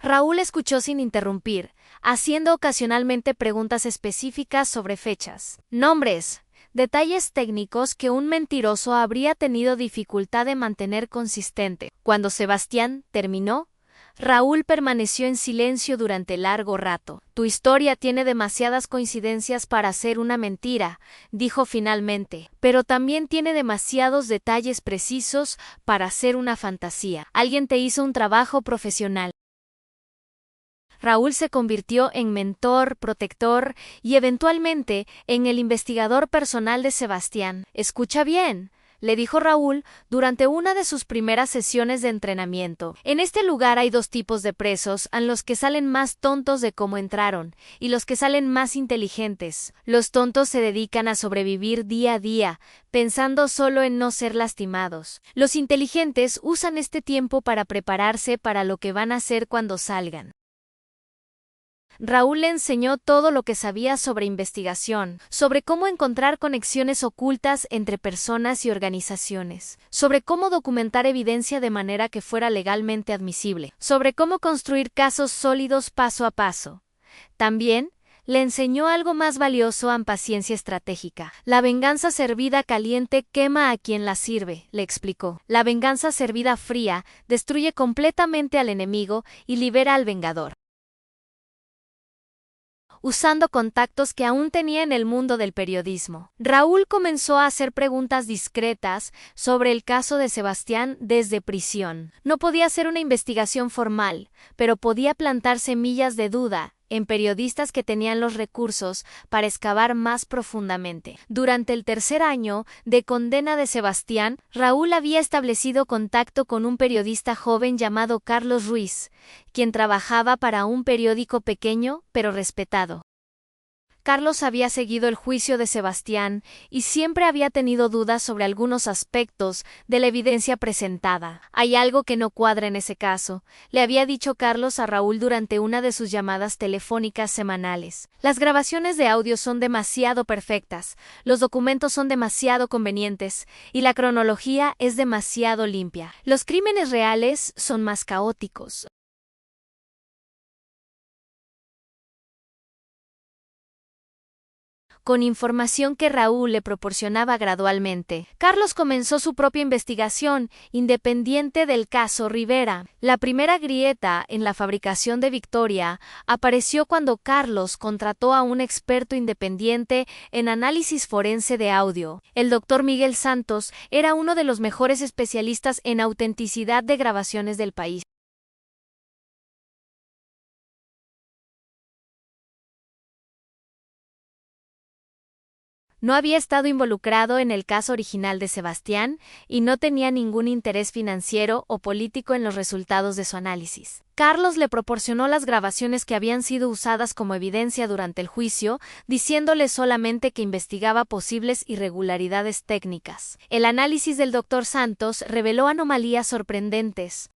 Raúl escuchó sin interrumpir, haciendo ocasionalmente preguntas específicas sobre fechas, nombres, detalles técnicos que un mentiroso habría tenido dificultad de mantener consistente. Cuando Sebastián terminó, Raúl permaneció en silencio durante largo rato. Tu historia tiene demasiadas coincidencias para ser una mentira, dijo finalmente, pero también tiene demasiados detalles precisos para ser una fantasía. Alguien te hizo un trabajo profesional. Raúl se convirtió en mentor, protector y eventualmente en el investigador personal de Sebastián. Escucha bien, le dijo Raúl durante una de sus primeras sesiones de entrenamiento. En este lugar hay dos tipos de presos, a los que salen más tontos de cómo entraron, y los que salen más inteligentes. Los tontos se dedican a sobrevivir día a día, pensando solo en no ser lastimados. Los inteligentes usan este tiempo para prepararse para lo que van a hacer cuando salgan. Raúl le enseñó todo lo que sabía sobre investigación, sobre cómo encontrar conexiones ocultas entre personas y organizaciones, sobre cómo documentar evidencia de manera que fuera legalmente admisible, sobre cómo construir casos sólidos paso a paso. También le enseñó algo más valioso en paciencia estratégica. La venganza servida caliente quema a quien la sirve, le explicó. La venganza servida fría destruye completamente al enemigo y libera al vengador. Usando contactos que aún tenía en el mundo del periodismo, Raúl comenzó a hacer preguntas discretas sobre el caso de Sebastián desde prisión. No podía hacer una investigación formal, pero podía plantar semillas de duda en periodistas que tenían los recursos para excavar más profundamente. Durante el tercer año de condena de Sebastián, Raúl había establecido contacto con un periodista joven llamado Carlos Ruiz, quien trabajaba para un periódico pequeño pero respetado. Carlos había seguido el juicio de Sebastián y siempre había tenido dudas sobre algunos aspectos de la evidencia presentada. Hay algo que no cuadra en ese caso, le había dicho Carlos a Raúl durante una de sus llamadas telefónicas semanales. Las grabaciones de audio son demasiado perfectas, los documentos son demasiado convenientes y la cronología es demasiado limpia. Los crímenes reales son más caóticos. Con información que Raúl le proporcionaba gradualmente, Carlos comenzó su propia investigación, independiente del caso Rivera. La primera grieta en la fabricación de Victoria apareció cuando Carlos contrató a un experto independiente en análisis forense de audio. El doctor Miguel Santos era uno de los mejores especialistas en autenticidad de grabaciones del país. No había estado involucrado en el caso original de Sebastián y no tenía ningún interés financiero o político en los resultados de su análisis. Carlos le proporcionó las grabaciones que habían sido usadas como evidencia durante el juicio, diciéndole solamente que investigaba posibles irregularidades técnicas. El análisis del doctor Santos reveló anomalías sorprendentes.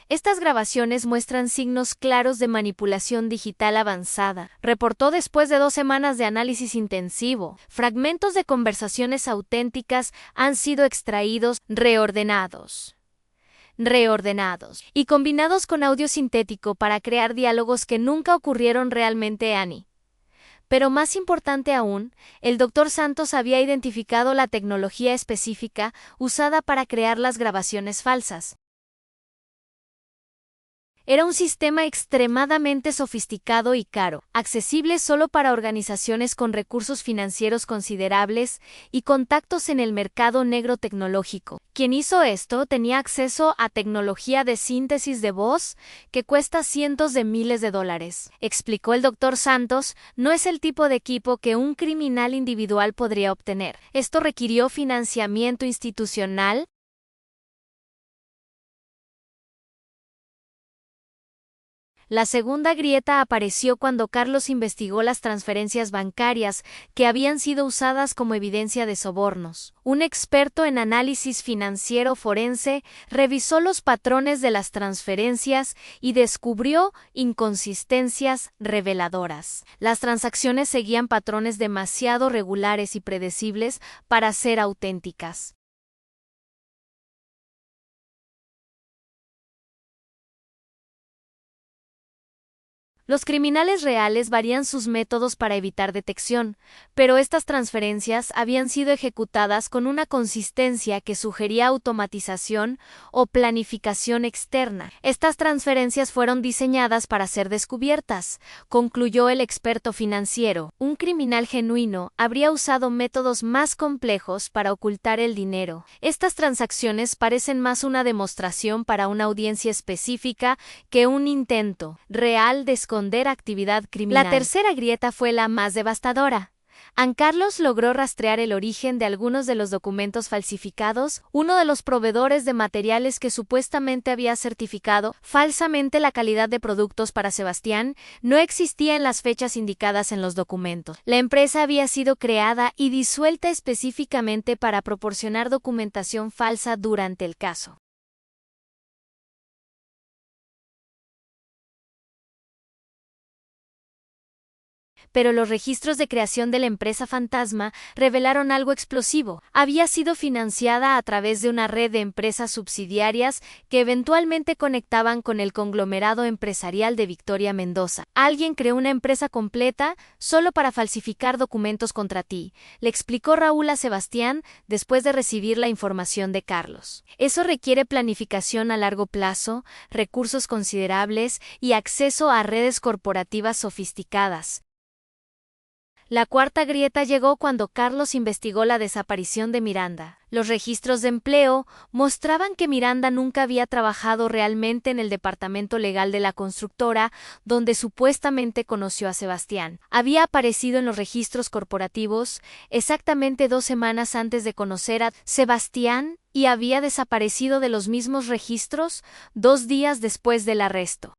Estas grabaciones muestran signos claros de manipulación digital avanzada, reportó después de 2 semanas de análisis intensivo. Fragmentos de conversaciones auténticas han sido extraídos, reordenados y combinados con audio sintético para crear diálogos que nunca ocurrieron realmente. Annie. Pero más importante aún, el Dr. Santos había identificado la tecnología específica usada para crear las grabaciones falsas. Era un sistema extremadamente sofisticado y caro, accesible solo para organizaciones con recursos financieros considerables y contactos en el mercado negro tecnológico. Quien hizo esto tenía acceso a tecnología de síntesis de voz que cuesta cientos de miles de dólares. Explicó el Dr. Santos, no es el tipo de equipo que un criminal individual podría obtener. Esto requirió financiamiento institucional. La segunda grieta apareció cuando Carlos investigó las transferencias bancarias que habían sido usadas como evidencia de sobornos. Un experto en análisis financiero forense revisó los patrones de las transferencias y descubrió inconsistencias reveladoras. Las transacciones seguían patrones demasiado regulares y predecibles para ser auténticas. Los criminales reales varían sus métodos para evitar detección, pero estas transferencias habían sido ejecutadas con una consistencia que sugería automatización o planificación externa. Estas transferencias fueron diseñadas para ser descubiertas, concluyó el experto financiero. Un criminal genuino habría usado métodos más complejos para ocultar el dinero. Estas transacciones parecen más una demostración para una audiencia específica que un intento real de esconder actividad criminal. La tercera grieta fue la más devastadora. Carlos logró rastrear el origen de algunos de los documentos falsificados. Uno de los proveedores de materiales que supuestamente había certificado falsamente la calidad de productos para Sebastián no existía en las fechas indicadas en los documentos. La empresa había sido creada y disuelta específicamente para proporcionar documentación falsa durante el caso. Pero los registros de creación de la empresa fantasma revelaron algo explosivo. Había sido financiada a través de una red de empresas subsidiarias que eventualmente conectaban con el conglomerado empresarial de Victoria Mendoza. Alguien creó una empresa completa solo para falsificar documentos contra ti, le explicó Raúl a Sebastián después de recibir la información de Carlos. Eso requiere planificación a largo plazo, recursos considerables y acceso a redes corporativas sofisticadas. La cuarta grieta llegó cuando Carlos investigó la desaparición de Miranda. Los registros de empleo mostraban que Miranda nunca había trabajado realmente en el departamento legal de la constructora, donde supuestamente conoció a Sebastián. Había aparecido en los registros corporativos exactamente 2 semanas antes de conocer a Sebastián y había desaparecido de los mismos registros 2 días después del arresto.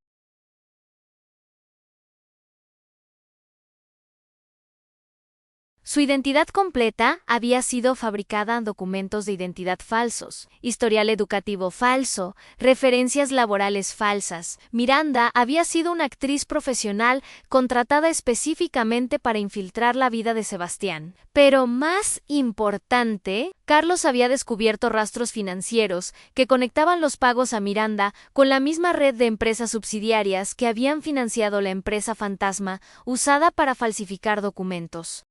Su identidad completa había sido fabricada en documentos de identidad falsos, historial educativo falso, referencias laborales falsas. Miranda había sido una actriz profesional contratada específicamente para infiltrar la vida de Sebastián. Pero más importante, Carlos había descubierto rastros financieros que conectaban los pagos a Miranda con la misma red de empresas subsidiarias que habían financiado la empresa fantasma usada para falsificar documentos.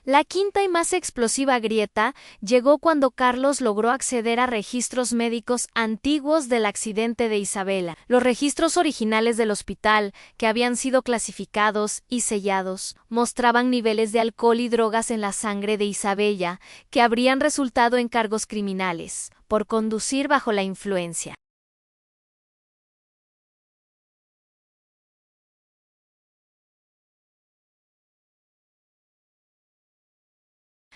La quinta y más explosiva grieta llegó cuando Carlos logró acceder a registros médicos antiguos del accidente de Isabela. Los registros originales del hospital, que habían sido clasificados y sellados, mostraban niveles de alcohol y drogas en la sangre de Isabella que habrían resultado en cargos criminales por conducir bajo la influencia.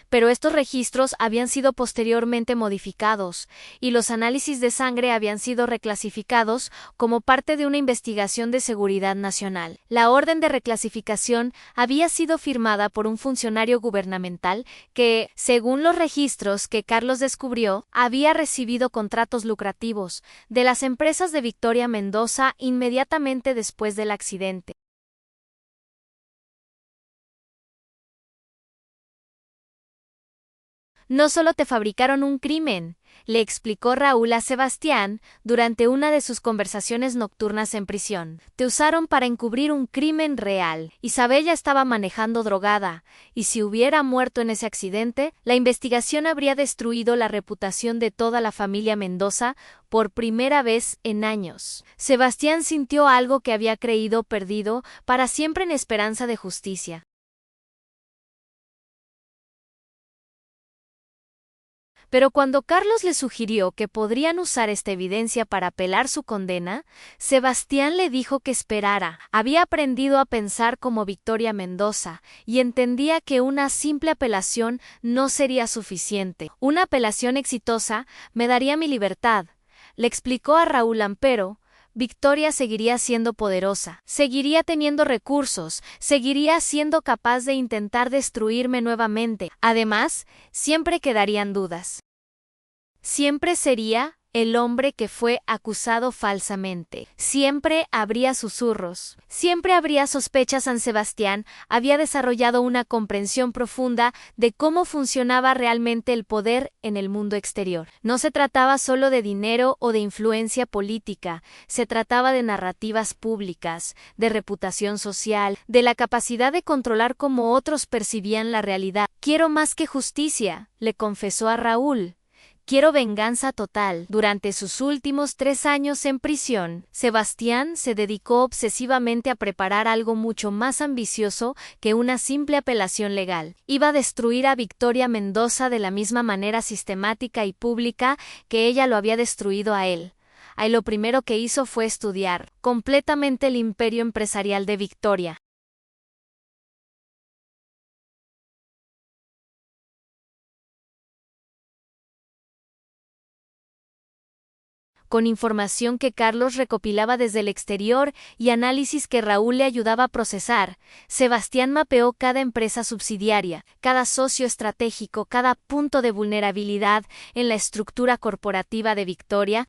Pero estos registros habían sido posteriormente modificados, y los análisis de sangre habían sido reclasificados como parte de una investigación de seguridad nacional. La orden de reclasificación había sido firmada por un funcionario gubernamental que, según los registros que Carlos descubrió, había recibido contratos lucrativos de las empresas de Victoria Mendoza inmediatamente después del accidente. No solo te fabricaron un crimen, le explicó Raúl a Sebastián durante una de sus conversaciones nocturnas en prisión. Te usaron para encubrir un crimen real. Isabella estaba manejando drogada, y si hubiera muerto en ese accidente, la investigación habría destruido la reputación de toda la familia Mendoza por primera vez en años. Sebastián sintió algo que había creído perdido para siempre en esperanza de justicia. Pero cuando Carlos le sugirió que podrían usar esta evidencia para apelar su condena, Sebastián le dijo que esperara. Había aprendido a pensar como Victoria Mendoza y entendía que una simple apelación no sería suficiente. Una apelación exitosa me daría mi libertad, le explicó a Raúl Ampero. Victoria seguiría siendo poderosa, seguiría teniendo recursos, seguiría siendo capaz de intentar destruirme nuevamente. Además, siempre quedarían dudas. Siempre sería el hombre que fue acusado falsamente. Siempre habría susurros. Siempre habría sospechas. San Sebastián había desarrollado una comprensión profunda de cómo funcionaba realmente el poder en el mundo exterior. No se trataba solo de dinero o de influencia política, se trataba de narrativas públicas, de reputación social, de la capacidad de controlar cómo otros percibían la realidad. Quiero más que justicia, le confesó a Raúl. Quiero venganza total. Durante sus últimos 3 años en prisión, Sebastián se dedicó obsesivamente a preparar algo mucho más ambicioso que una simple apelación legal. Iba a destruir a Victoria Mendoza de la misma manera sistemática y pública que ella lo había destruido a él. Ahí lo primero que hizo fue estudiar completamente el imperio empresarial de Victoria. Con información que Carlos recopilaba desde el exterior y análisis que Raúl le ayudaba a procesar, Sebastián mapeó cada empresa subsidiaria, cada socio estratégico, cada punto de vulnerabilidad en la estructura corporativa de Victoria.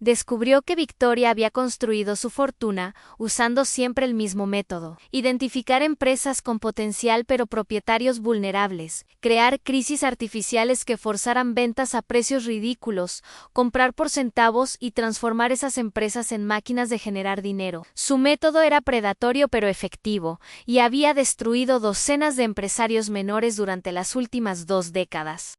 Descubrió que Victoria había construido su fortuna usando siempre el mismo método: identificar empresas con potencial pero propietarios vulnerables, crear crisis artificiales que forzaran ventas a precios ridículos, comprar por centavos y transformar esas empresas en máquinas de generar dinero. Su método era predatorio pero efectivo, y había destruido docenas de empresarios menores durante las últimas 2 décadas.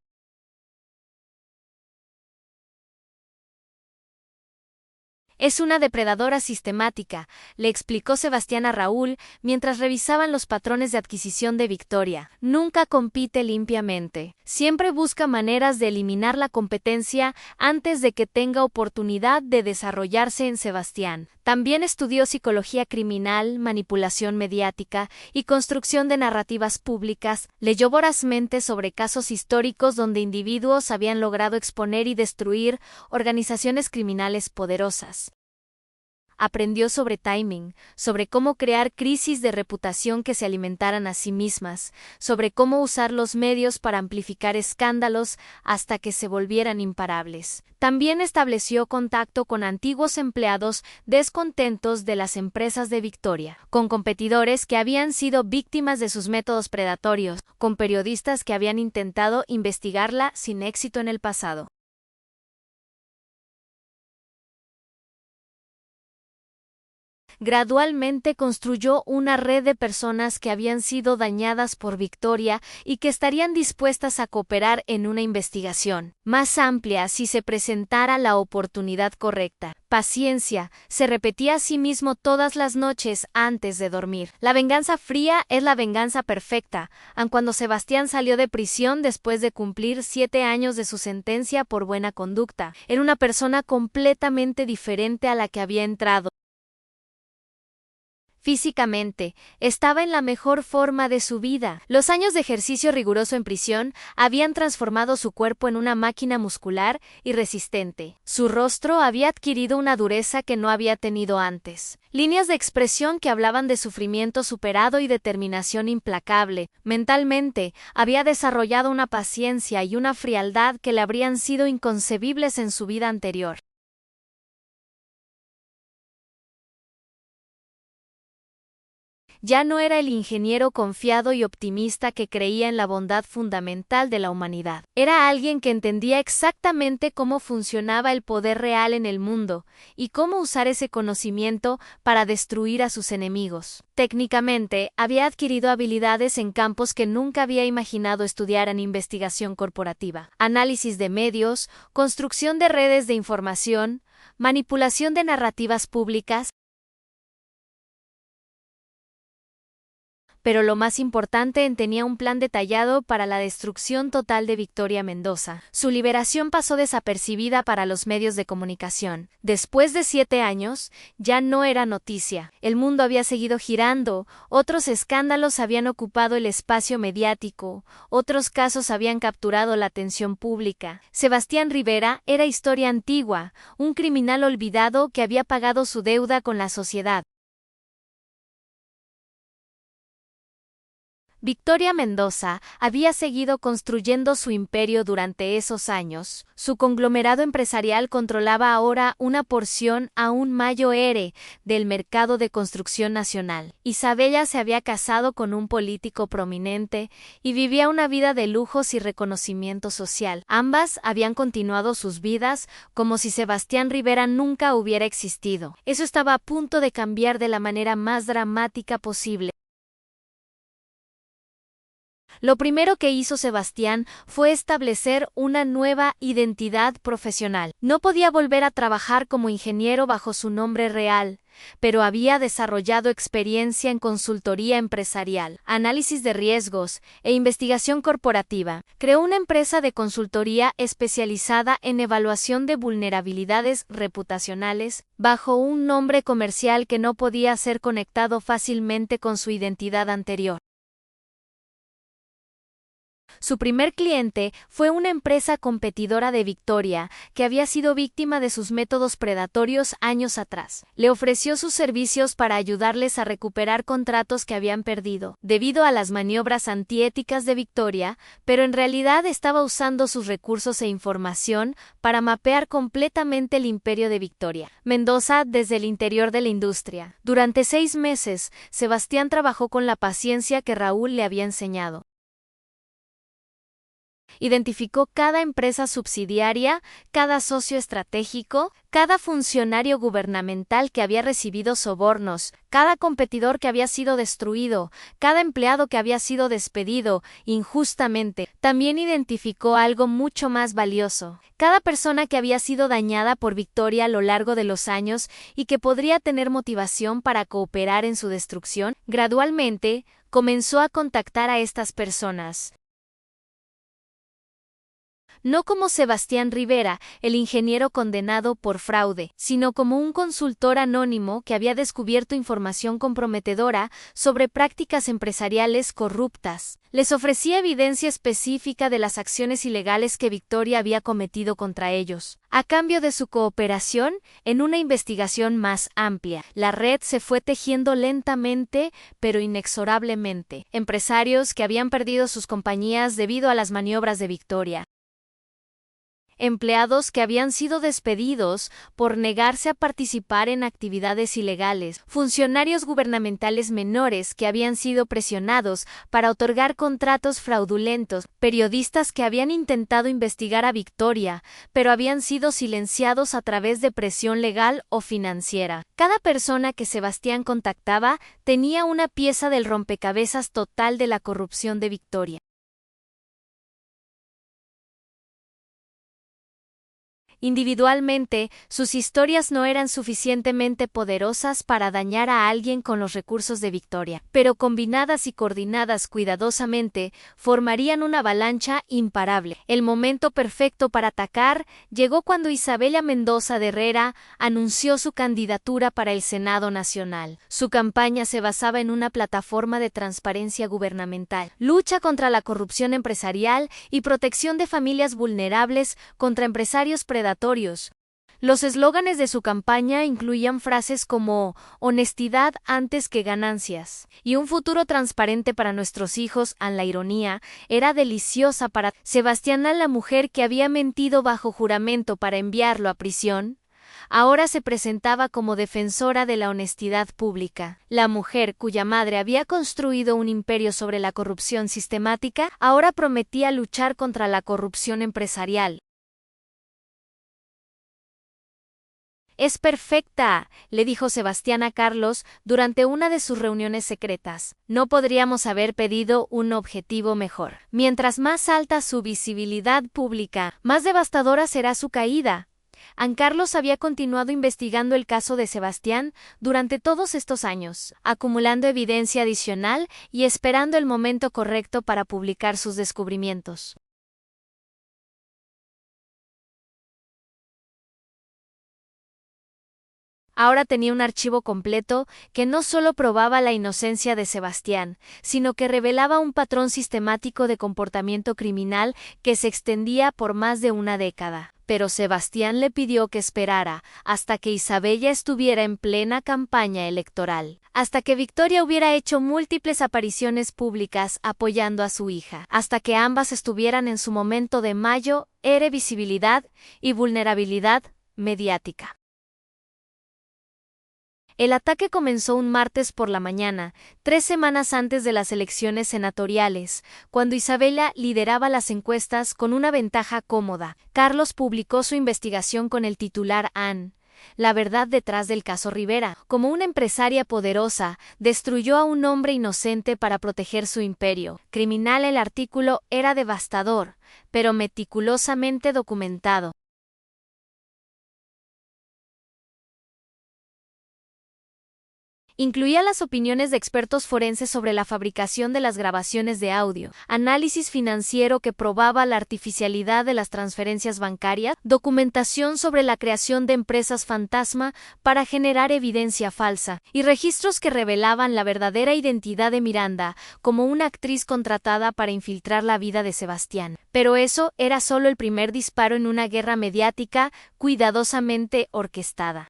Es una depredadora sistemática, le explicó Sebastián a Raúl mientras revisaban los patrones de adquisición de Victoria. Nunca compite limpiamente. Siempre busca maneras de eliminar la competencia antes de que tenga oportunidad de desarrollarse. En Sebastián también estudió psicología criminal, manipulación mediática y construcción de narrativas públicas. Leyó vorazmente sobre casos históricos donde individuos habían logrado exponer y destruir organizaciones criminales poderosas. Aprendió sobre timing, sobre cómo crear crisis de reputación que se alimentaran a sí mismas, sobre cómo usar los medios para amplificar escándalos hasta que se volvieran imparables. También estableció contacto con antiguos empleados descontentos de las empresas de Victoria, con competidores que habían sido víctimas de sus métodos predatorios, con periodistas que habían intentado investigarla sin éxito en el pasado. Gradualmente construyó una red de personas que habían sido dañadas por Victoria y que estarían dispuestas a cooperar en una investigación más amplia si se presentara la oportunidad correcta. Paciencia, se repetía a sí mismo todas las noches antes de dormir. La venganza fría es la venganza perfecta, aun cuando Sebastián salió de prisión después de cumplir 7 años de su sentencia por buena conducta. Era una persona completamente diferente a la que había entrado. Físicamente, estaba en la mejor forma de su vida. Los años de ejercicio riguroso en prisión habían transformado su cuerpo en una máquina muscular y resistente. Su rostro había adquirido una dureza que no había tenido antes. Líneas de expresión que hablaban de sufrimiento superado y determinación implacable. Mentalmente, había desarrollado una paciencia y una frialdad que le habrían sido inconcebibles en su vida anterior. Ya no era el ingeniero confiado y optimista que creía en la bondad fundamental de la humanidad. Era alguien que entendía exactamente cómo funcionaba el poder real en el mundo y cómo usar ese conocimiento para destruir a sus enemigos. Técnicamente, había adquirido habilidades en campos que nunca había imaginado estudiar en investigación corporativa: análisis de medios, construcción de redes de información, manipulación de narrativas públicas. Pero lo más importante, tenía un plan detallado para la destrucción total de Victoria Mendoza. Su liberación pasó desapercibida para los medios de comunicación. Después de 7 años, ya no era noticia. El mundo había seguido girando, otros escándalos habían ocupado el espacio mediático, otros casos habían capturado la atención pública. Sebastián Rivera era historia antigua, un criminal olvidado que había pagado su deuda con la sociedad. Victoria Mendoza había seguido construyendo su imperio durante esos años. Su conglomerado empresarial controlaba ahora una porción aún mayor del mercado de construcción nacional. Isabella se había casado con un político prominente y vivía una vida de lujos y reconocimiento social. Ambas habían continuado sus vidas como si Sebastián Rivera nunca hubiera existido. Eso estaba a punto de cambiar de la manera más dramática posible. Lo primero que hizo Sebastián fue establecer una nueva identidad profesional. No podía volver a trabajar como ingeniero bajo su nombre real, pero había desarrollado experiencia en consultoría empresarial, análisis de riesgos e investigación corporativa. Creó una empresa de consultoría especializada en evaluación de vulnerabilidades reputacionales, bajo un nombre comercial que no podía ser conectado fácilmente con su identidad anterior. Su primer cliente fue una empresa competidora de Victoria, que había sido víctima de sus métodos predatorios años atrás. Le ofreció sus servicios para ayudarles a recuperar contratos que habían perdido, debido a las maniobras antiéticas de Victoria, pero en realidad estaba usando sus recursos e información para mapear completamente el imperio de Victoria Mendoza desde el interior de la industria. Durante 6 meses, Sebastián trabajó con la paciencia que Raúl le había enseñado. Identificó cada empresa subsidiaria, cada socio estratégico, cada funcionario gubernamental que había recibido sobornos, cada competidor que había sido destruido, cada empleado que había sido despedido injustamente. También identificó algo mucho más valioso: cada persona que había sido dañada por Victoria a lo largo de los años y que podría tener motivación para cooperar en su destrucción. Gradualmente, comenzó a contactar a estas personas. No como Sebastián Rivera, el ingeniero condenado por fraude, sino como un consultor anónimo que había descubierto información comprometedora sobre prácticas empresariales corruptas. Les ofrecía evidencia específica de las acciones ilegales que Victoria había cometido contra ellos. A cambio de su cooperación, en una investigación más amplia, la red se fue tejiendo lentamente, pero inexorablemente. Empresarios que habían perdido sus compañías debido a las maniobras de Victoria. Empleados que habían sido despedidos por negarse a participar en actividades ilegales, funcionarios gubernamentales menores que habían sido presionados para otorgar contratos fraudulentos, periodistas que habían intentado investigar a Victoria, pero habían sido silenciados a través de presión legal o financiera. Cada persona que Sebastián contactaba tenía una pieza del rompecabezas total de la corrupción de Victoria. Individualmente, sus historias no eran suficientemente poderosas para dañar a alguien con los recursos de Victoria, pero combinadas y coordinadas cuidadosamente, formarían una avalancha imparable. El momento perfecto para atacar llegó cuando Isabela Mendoza de Herrera anunció su candidatura para el Senado Nacional. Su campaña se basaba en una plataforma de transparencia gubernamental, lucha contra la corrupción empresarial y protección de familias vulnerables contra empresarios predatorios. Los eslóganes de su campaña incluían frases como honestidad antes que ganancias y un futuro transparente para nuestros hijos. La ironía era deliciosa para Sebastiana, la mujer que había mentido bajo juramento para enviarlo a prisión. Ahora se presentaba como defensora de la honestidad pública. La mujer cuya madre había construido un imperio sobre la corrupción sistemática, ahora prometía luchar contra la corrupción empresarial. «Es perfecta», le dijo Sebastián a Carlos durante una de sus reuniones secretas. «No podríamos haber pedido un objetivo mejor. Mientras más alta su visibilidad pública, más devastadora será su caída». Carlos había continuado investigando el caso de Sebastián durante todos estos años, acumulando evidencia adicional y esperando el momento correcto para publicar sus descubrimientos. Ahora tenía un archivo completo que no solo probaba la inocencia de Sebastián, sino que revelaba un patrón sistemático de comportamiento criminal que se extendía por más de una década. Pero Sebastián le pidió que esperara hasta que Isabella estuviera en plena campaña electoral, hasta que Victoria hubiera hecho múltiples apariciones públicas apoyando a su hija, hasta que ambas estuvieran en su momento de mayor visibilidad y vulnerabilidad mediática. El ataque comenzó un martes por la mañana, 3 semanas antes de las elecciones senatoriales, cuando Isabela lideraba las encuestas con una ventaja cómoda. Carlos publicó su investigación con el titular «Ann, la verdad detrás del caso Rivera». Como una empresaria poderosa, destruyó a un hombre inocente para proteger su imperio criminal. El artículo era devastador, pero meticulosamente documentado. Incluía las opiniones de expertos forenses sobre la fabricación de las grabaciones de audio, análisis financiero que probaba la artificialidad de las transferencias bancarias, documentación sobre la creación de empresas fantasma para generar evidencia falsa, y registros que revelaban la verdadera identidad de Miranda como una actriz contratada para infiltrar la vida de Sebastián. Pero eso era solo el primer disparo en una guerra mediática cuidadosamente orquestada.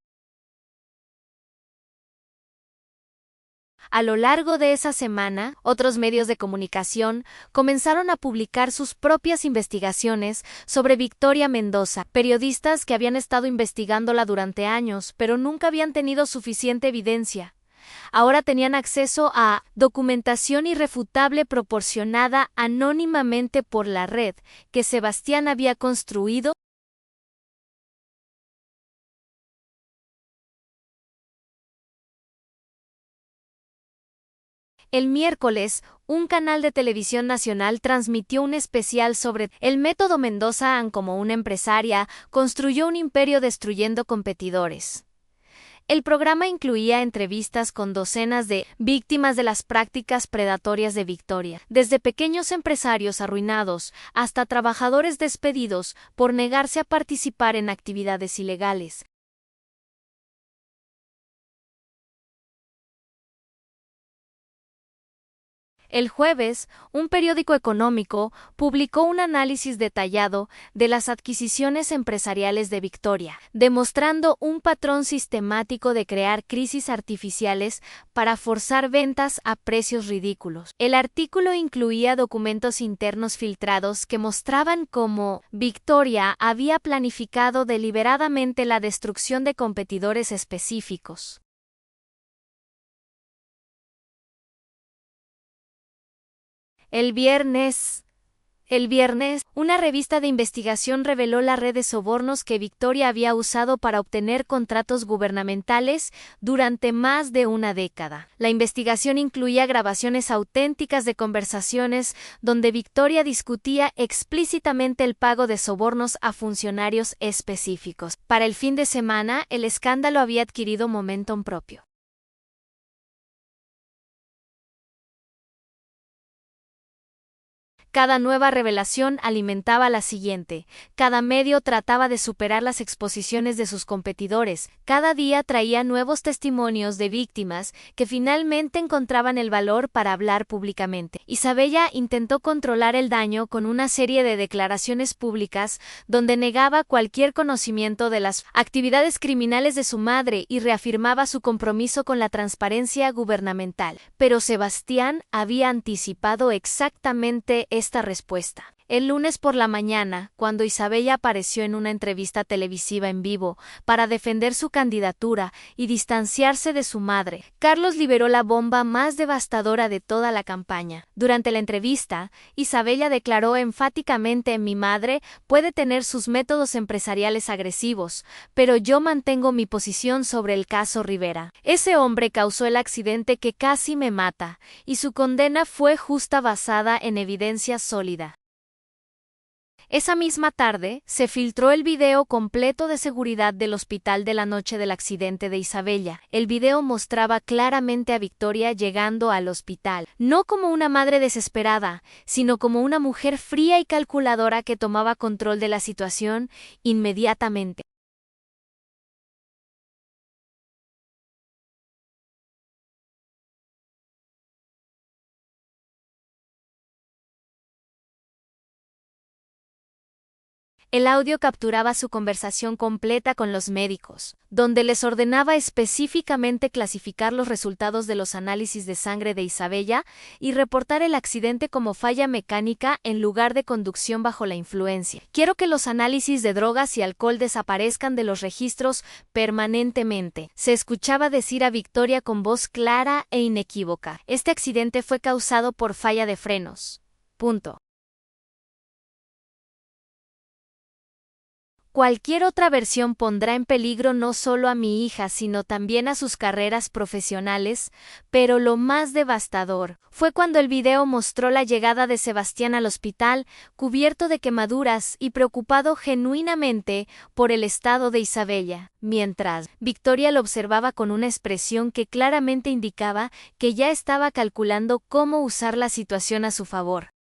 A lo largo de esa semana, otros medios de comunicación comenzaron a publicar sus propias investigaciones sobre Victoria Mendoza, periodistas que habían estado investigándola durante años, pero nunca habían tenido suficiente evidencia. Ahora tenían acceso a documentación irrefutable proporcionada anónimamente por la red que Sebastián había construido. El miércoles, un canal de televisión nacional transmitió un especial sobre el método Mendoza. Ann, como una empresaria, construyó un imperio destruyendo competidores. El programa incluía entrevistas con docenas de víctimas de las prácticas predatorias de Victoria, desde pequeños empresarios arruinados hasta trabajadores despedidos por negarse a participar en actividades ilegales. El jueves, un periódico económico publicó un análisis detallado de las adquisiciones empresariales de Victoria, demostrando un patrón sistemático de crear crisis artificiales para forzar ventas a precios ridículos. El artículo incluía documentos internos filtrados que mostraban cómo Victoria había planificado deliberadamente la destrucción de competidores específicos. El viernes, El viernes, una revista de investigación reveló la red de sobornos que Victoria había usado para obtener contratos gubernamentales durante más de una década. La investigación incluía grabaciones auténticas de conversaciones donde Victoria discutía explícitamente el pago de sobornos a funcionarios específicos. Para el fin de semana, el escándalo había adquirido momentum propio. Cada nueva revelación alimentaba la siguiente, cada medio trataba de superar las exposiciones de sus competidores, cada día traía nuevos testimonios de víctimas que finalmente encontraban el valor para hablar públicamente. Isabella intentó controlar el daño con una serie de declaraciones públicas donde negaba cualquier conocimiento de las actividades criminales de su madre y reafirmaba su compromiso con la transparencia gubernamental. Pero Sebastián había anticipado exactamente esta respuesta. El lunes por la mañana, cuando Isabella apareció en una entrevista televisiva en vivo para defender su candidatura y distanciarse de su madre, Carlos liberó la bomba más devastadora de toda la campaña. Durante la entrevista, Isabella declaró enfáticamente: mi madre puede tener sus métodos empresariales agresivos, pero yo mantengo mi posición sobre el caso Rivera. Ese hombre causó el accidente que casi me mata, y su condena fue justa basada en evidencia sólida. Esa misma tarde, se filtró el video completo de seguridad del hospital de la noche del accidente de Isabella. El video mostraba claramente a Victoria llegando al hospital, no como una madre desesperada, sino como una mujer fría y calculadora que tomaba control de la situación inmediatamente. El audio capturaba su conversación completa con los médicos, donde les ordenaba específicamente clasificar los resultados de los análisis de sangre de Isabella y reportar el accidente como falla mecánica en lugar de conducción bajo la influencia. Quiero que los análisis de drogas y alcohol desaparezcan de los registros permanentemente, se escuchaba decir a Victoria con voz clara e inequívoca. Este accidente fue causado por falla de frenos. Punto. Cualquier otra versión pondrá en peligro no solo a mi hija, sino también a sus carreras profesionales, pero lo más devastador fue cuando el video mostró la llegada de Sebastián al hospital, cubierto de quemaduras y preocupado genuinamente por el estado de Isabella, mientras Victoria lo observaba con una expresión que claramente indicaba que ya estaba calculando cómo usar la situación a su favor.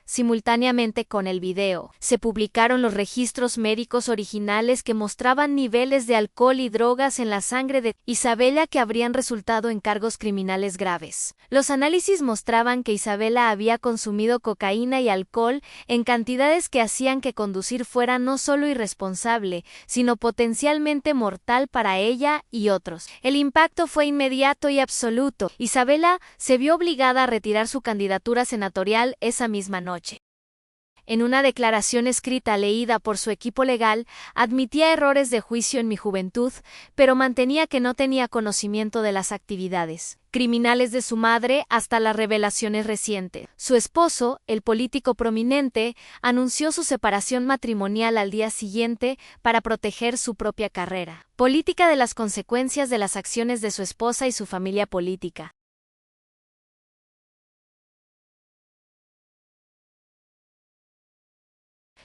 Simultáneamente con el video, se publicaron los registros médicos originales que mostraban niveles de alcohol y drogas en la sangre de Isabella que habrían resultado en cargos criminales graves. Los análisis mostraban que Isabella había consumido cocaína y alcohol en cantidades que hacían que conducir fuera no solo irresponsable, sino potencialmente mortal para ella y otros. El impacto fue inmediato y absoluto. Isabella se vio obligada a retirar su candidatura senatorial esa misma noche. En una declaración escrita leída por su equipo legal, admitía errores de juicio en mi juventud, pero mantenía que no tenía conocimiento de las actividades criminales de su madre hasta las revelaciones recientes. Su esposo, el político prominente, anunció su separación matrimonial al día siguiente para proteger su propia carrera política de las consecuencias de las acciones de su esposa y su familia política.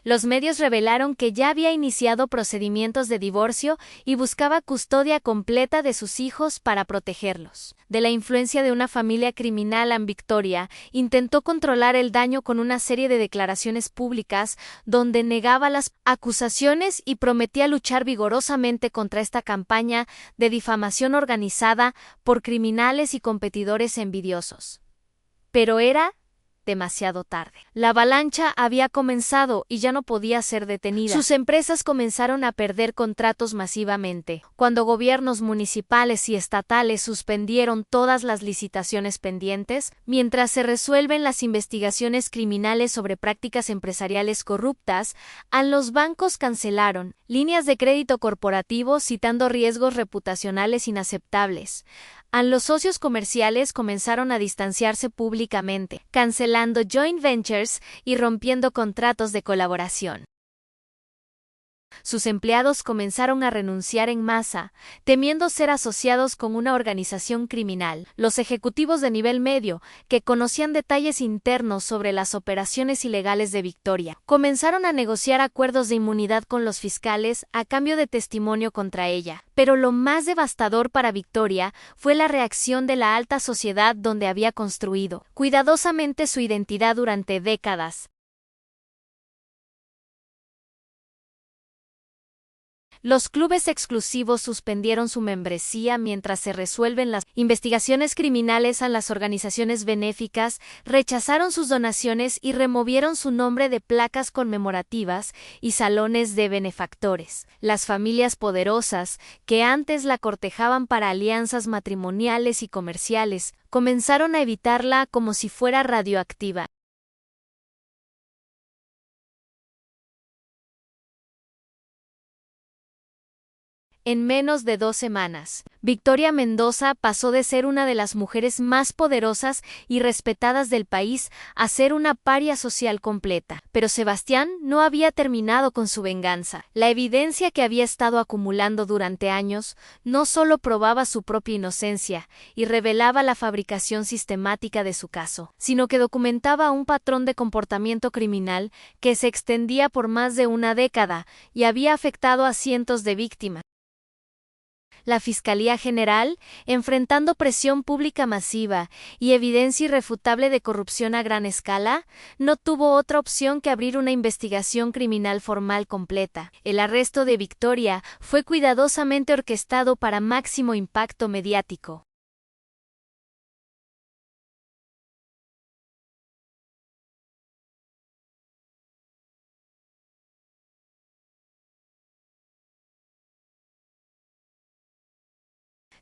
Los medios revelaron que ya había iniciado procedimientos de divorcio y buscaba custodia completa de sus hijos para protegerlos de la influencia de una familia criminal. Victoria intentó controlar el daño con una serie de declaraciones públicas donde negaba las acusaciones y prometía luchar vigorosamente contra esta campaña de difamación organizada por criminales y competidores envidiosos. Pero era demasiado tarde. La avalancha había comenzado y ya no podía ser detenida. Sus empresas comenzaron a perder contratos masivamente, cuando gobiernos municipales y estatales suspendieron todas las licitaciones pendientes, mientras se resuelven las investigaciones criminales sobre prácticas empresariales corruptas, los bancos cancelaron líneas de crédito corporativo citando riesgos reputacionales inaceptables. Los socios comerciales comenzaron a distanciarse públicamente, cancelando joint ventures y rompiendo contratos de colaboración. Sus empleados comenzaron a renunciar en masa, temiendo ser asociados con una organización criminal. Los ejecutivos de nivel medio, que conocían detalles internos sobre las operaciones ilegales de Victoria, comenzaron a negociar acuerdos de inmunidad con los fiscales a cambio de testimonio contra ella. Pero lo más devastador para Victoria fue la reacción de la alta sociedad donde había construido cuidadosamente su identidad durante décadas. Los clubes exclusivos suspendieron su membresía mientras se resuelven las investigaciones criminales a las organizaciones benéficas, rechazaron sus donaciones y removieron su nombre de placas conmemorativas y salones de benefactores. Las familias poderosas, que antes la cortejaban para alianzas matrimoniales y comerciales, comenzaron a evitarla como si fuera radioactiva. En menos de 2 semanas, Victoria Mendoza pasó de ser una de las mujeres más poderosas y respetadas del país a ser una paria social completa. Pero Sebastián no había terminado con su venganza. La evidencia que había estado acumulando durante años no solo probaba su propia inocencia y revelaba la fabricación sistemática de su caso, sino que documentaba un patrón de comportamiento criminal que se extendía por más de una década y había afectado a cientos de víctimas. La Fiscalía General, enfrentando presión pública masiva y evidencia irrefutable de corrupción a gran escala, no tuvo otra opción que abrir una investigación criminal formal completa. El arresto de Victoria fue cuidadosamente orquestado para máximo impacto mediático.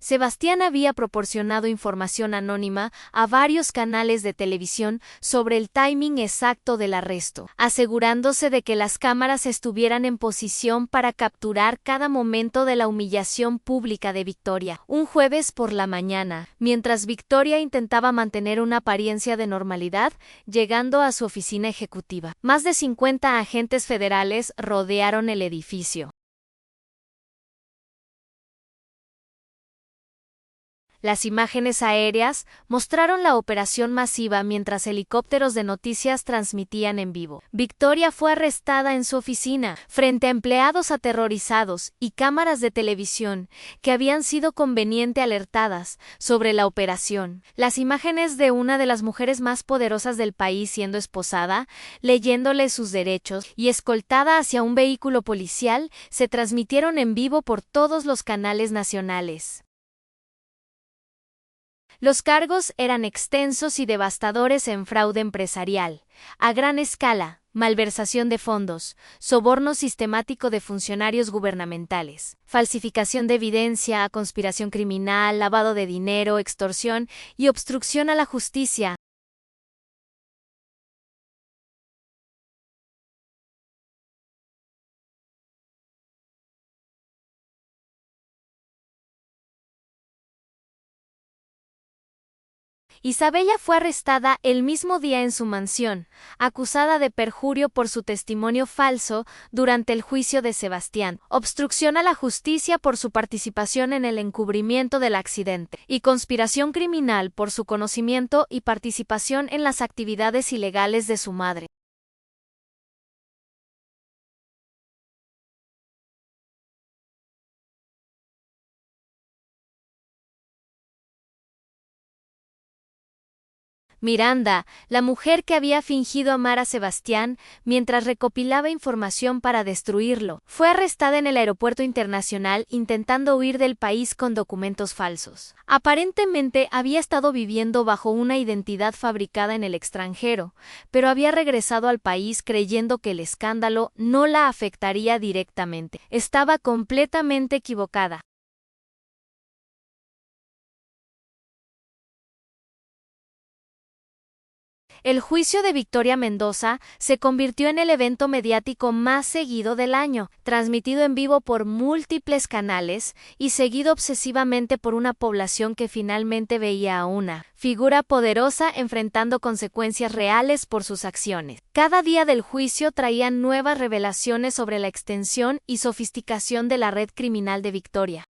Sebastián había proporcionado información anónima a varios canales de televisión sobre el timing exacto del arresto, asegurándose de que las cámaras estuvieran en posición para capturar cada momento de la humillación pública de Victoria. Un jueves por la mañana, mientras Victoria intentaba mantener una apariencia de normalidad, llegando a su oficina ejecutiva, más de 50 agentes federales rodearon el edificio. Las imágenes aéreas mostraron la operación masiva mientras helicópteros de noticias transmitían en vivo. Victoria fue arrestada en su oficina, frente a empleados aterrorizados y cámaras de televisión que habían sido conveniente alertadas sobre la operación. Las imágenes de una de las mujeres más poderosas del país siendo esposada, leyéndole sus derechos y escoltada hacia un vehículo policial se transmitieron en vivo por todos los canales nacionales. Los cargos eran extensos y devastadores en fraude empresarial, a gran escala, malversación de fondos, soborno sistemático de funcionarios gubernamentales, falsificación de evidencia, conspiración criminal, lavado de dinero, extorsión y obstrucción a la justicia. Isabella fue arrestada el mismo día en su mansión, acusada de perjurio por su testimonio falso durante el juicio de Sebastián, obstrucción a la justicia por su participación en el encubrimiento del accidente, y conspiración criminal por su conocimiento y participación en las actividades ilegales de su madre. Miranda, la mujer que había fingido amar a Sebastián mientras recopilaba información para destruirlo, fue arrestada en el aeropuerto internacional intentando huir del país con documentos falsos. Aparentemente había estado viviendo bajo una identidad fabricada en el extranjero, pero había regresado al país creyendo que el escándalo no la afectaría directamente. Estaba completamente equivocada. El juicio de Victoria Mendoza se convirtió en el evento mediático más seguido del año, transmitido en vivo por múltiples canales y seguido obsesivamente por una población que finalmente veía a una figura poderosa enfrentando consecuencias reales por sus acciones. Cada día del juicio traía nuevas revelaciones sobre la extensión y sofisticación de la red criminal de Victoria.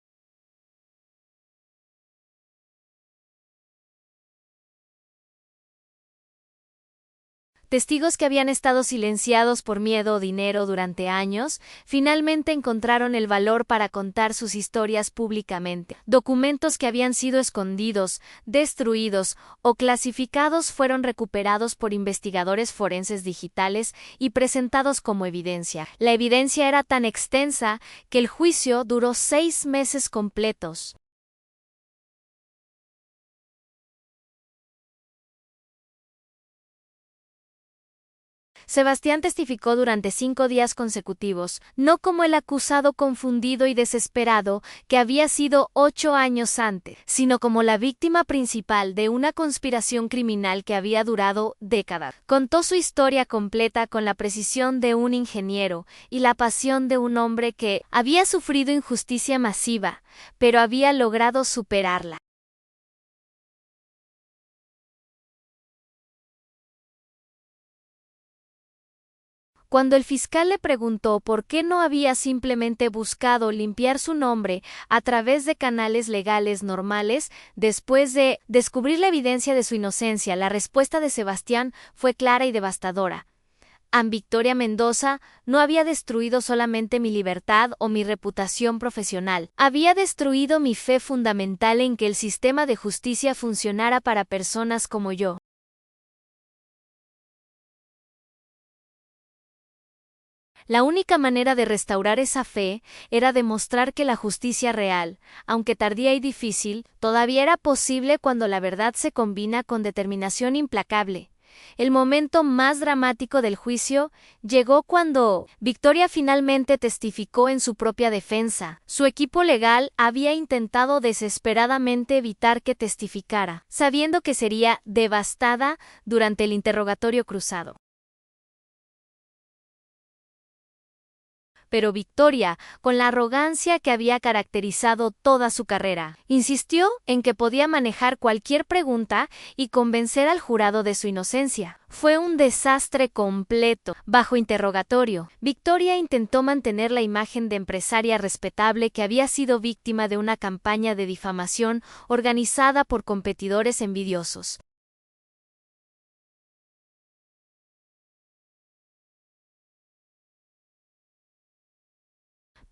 Testigos que habían estado silenciados por miedo o dinero durante años, finalmente encontraron el valor para contar sus historias públicamente. Documentos que habían sido escondidos, destruidos o clasificados fueron recuperados por investigadores forenses digitales y presentados como evidencia. La evidencia era tan extensa que el juicio duró 6 meses completos. Sebastián testificó durante 5 días consecutivos, no como el acusado confundido y desesperado que había sido 8 años antes, sino como la víctima principal de una conspiración criminal que había durado décadas. Contó su historia completa con la precisión de un ingeniero y la pasión de un hombre que había sufrido injusticia masiva, pero había logrado superarla. Cuando el fiscal le preguntó por qué no había simplemente buscado limpiar su nombre a través de canales legales normales, después de descubrir la evidencia de su inocencia, la respuesta de Sebastián fue clara y devastadora. Victoria Mendoza no había destruido solamente mi libertad o mi reputación profesional, había destruido mi fe fundamental en que el sistema de justicia funcionara para personas como yo. La única manera de restaurar esa fe era demostrar que la justicia real, aunque tardía y difícil, todavía era posible cuando la verdad se combina con determinación implacable. El momento más dramático del juicio llegó cuando Victoria finalmente testificó en su propia defensa. Su equipo legal había intentado desesperadamente evitar que testificara, sabiendo que sería devastada durante el interrogatorio cruzado. Pero Victoria, con la arrogancia que había caracterizado toda su carrera, insistió en que podía manejar cualquier pregunta y convencer al jurado de su inocencia. Fue un desastre completo. Bajo interrogatorio, Victoria intentó mantener la imagen de empresaria respetable que había sido víctima de una campaña de difamación organizada por competidores envidiosos.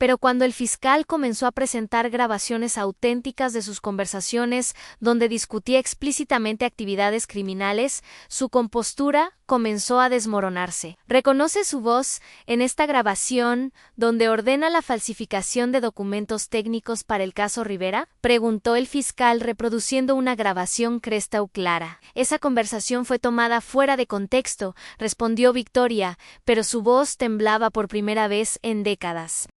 Pero cuando el fiscal comenzó a presentar grabaciones auténticas de sus conversaciones donde discutía explícitamente actividades criminales, su compostura comenzó a desmoronarse. ¿Reconoce su voz en esta grabación donde ordena la falsificación de documentos técnicos para el caso Rivera? Preguntó el fiscal reproduciendo una grabación cresta u clara. Esa conversación fue tomada fuera de contexto, respondió Victoria, pero su voz temblaba por primera vez en décadas.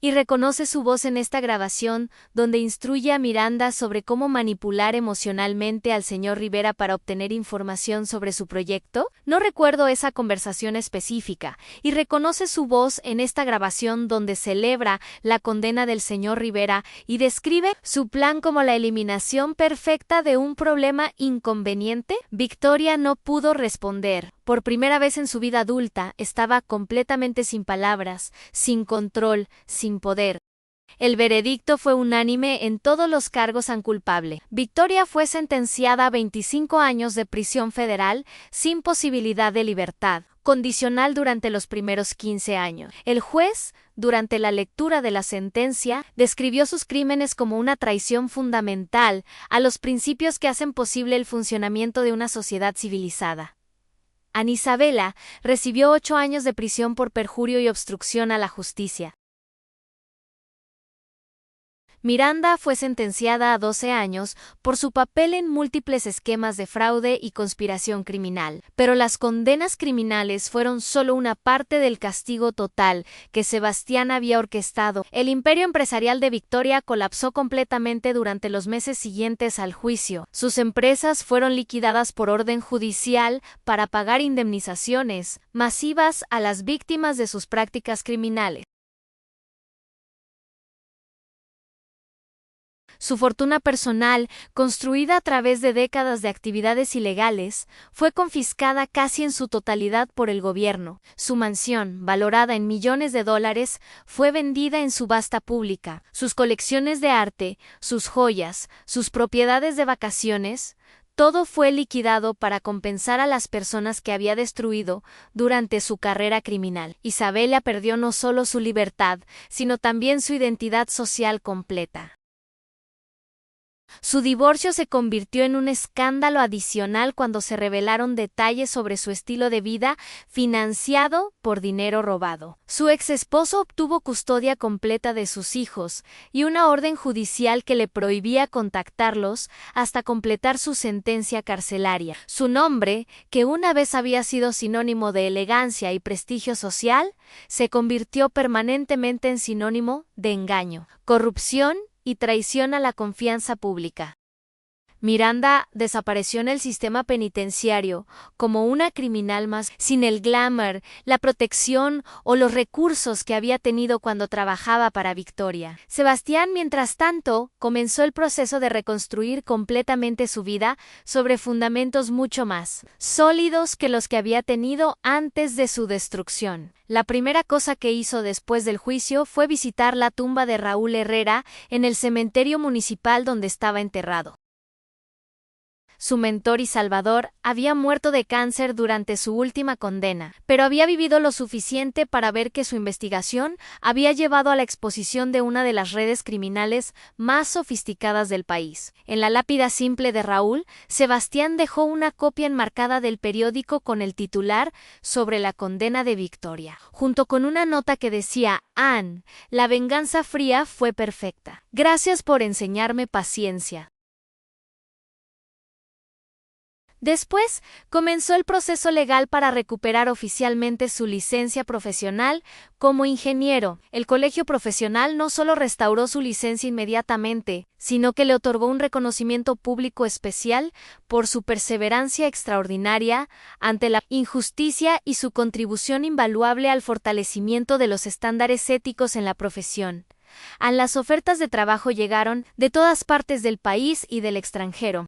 Y reconoce su voz en esta grabación, donde instruye a Miranda sobre cómo manipular emocionalmente al señor Rivera para obtener información sobre su proyecto. No recuerdo esa conversación específica, y reconoce su voz en esta grabación donde celebra la condena del señor Rivera y describe su plan como la eliminación perfecta de un problema inconveniente. Victoria no pudo responder. Por primera vez en su vida adulta, estaba completamente sin palabras, sin control, sin poder. El veredicto fue unánime en todos los cargos an culpable. Victoria fue sentenciada a 25 años de prisión federal sin posibilidad de libertad condicional durante los primeros 15 años. El juez, durante la lectura de la sentencia, describió sus crímenes como una traición fundamental a los principios que hacen posible el funcionamiento de una sociedad civilizada. Ana Isabela recibió 8 años de prisión por perjurio y obstrucción a la justicia. Miranda fue sentenciada a 12 años por su papel en múltiples esquemas de fraude y conspiración criminal, pero las condenas criminales fueron solo una parte del castigo total que Sebastián había orquestado. El imperio empresarial de Victoria colapsó completamente durante los meses siguientes al juicio. Sus empresas fueron liquidadas por orden judicial para pagar indemnizaciones masivas a las víctimas de sus prácticas criminales. Su fortuna personal, construida a través de décadas de actividades ilegales, fue confiscada casi en su totalidad por el gobierno. Su mansión, valorada en millones de dólares, fue vendida en subasta pública. Sus colecciones de arte, sus joyas, sus propiedades de vacaciones, todo fue liquidado para compensar a las personas que había destruido durante su carrera criminal. Isabella perdió no solo su libertad, sino también su identidad social completa. Su divorcio se convirtió en un escándalo adicional cuando se revelaron detalles sobre su estilo de vida financiado por dinero robado. Su exesposo obtuvo custodia completa de sus hijos y una orden judicial que le prohibía contactarlos hasta completar su sentencia carcelaria. Su nombre, que una vez había sido sinónimo de elegancia y prestigio social, se convirtió permanentemente en sinónimo de engaño, corrupción y traición a la confianza pública. Miranda desapareció en el sistema penitenciario como una criminal más, sin el glamour, la protección o los recursos que había tenido cuando trabajaba para Victoria. Sebastián, mientras tanto, comenzó el proceso de reconstruir completamente su vida sobre fundamentos mucho más sólidos que los que había tenido antes de su destrucción. La primera cosa que hizo después del juicio fue visitar la tumba de Raúl Herrera en el cementerio municipal donde estaba enterrado. Su mentor y salvador había muerto de cáncer durante su última condena, pero había vivido lo suficiente para ver que su investigación había llevado a la exposición de una de las redes criminales más sofisticadas del país. En la lápida simple de Raúl, Sebastián dejó una copia enmarcada del periódico con el titular sobre la condena de Victoria, junto con una nota que decía: Anne, la venganza fría fue perfecta. Gracias por enseñarme paciencia. Después, comenzó el proceso legal para recuperar oficialmente su licencia profesional como ingeniero. El colegio profesional no solo restauró su licencia inmediatamente, sino que le otorgó un reconocimiento público especial por su perseverancia extraordinaria ante la injusticia y su contribución invaluable al fortalecimiento de los estándares éticos en la profesión. Las ofertas de trabajo llegaron de todas partes del país y del extranjero.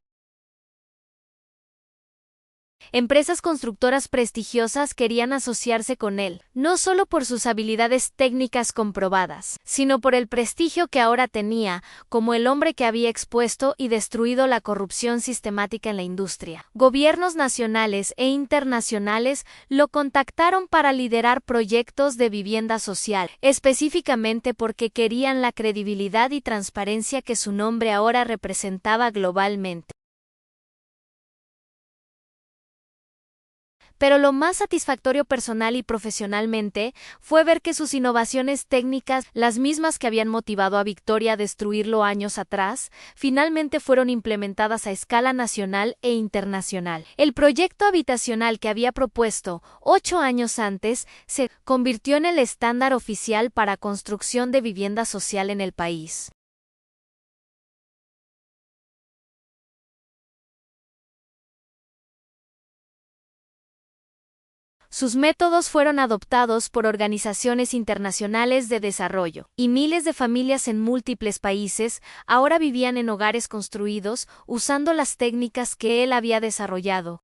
Empresas constructoras prestigiosas querían asociarse con él, no solo por sus habilidades técnicas comprobadas, sino por el prestigio que ahora tenía como el hombre que había expuesto y destruido la corrupción sistemática en la industria. Gobiernos nacionales e internacionales lo contactaron para liderar proyectos de vivienda social, específicamente porque querían la credibilidad y transparencia que su nombre ahora representaba globalmente. Pero lo más satisfactorio personal y profesionalmente fue ver que sus innovaciones técnicas, las mismas que habían motivado a Victoria a destruirlo años atrás, finalmente fueron implementadas a escala nacional e internacional. El proyecto habitacional que había propuesto 8 años antes se convirtió en el estándar oficial para construcción de vivienda social en el país. Sus métodos fueron adoptados por organizaciones internacionales de desarrollo, y miles de familias en múltiples países ahora vivían en hogares construidos usando las técnicas que él había desarrollado.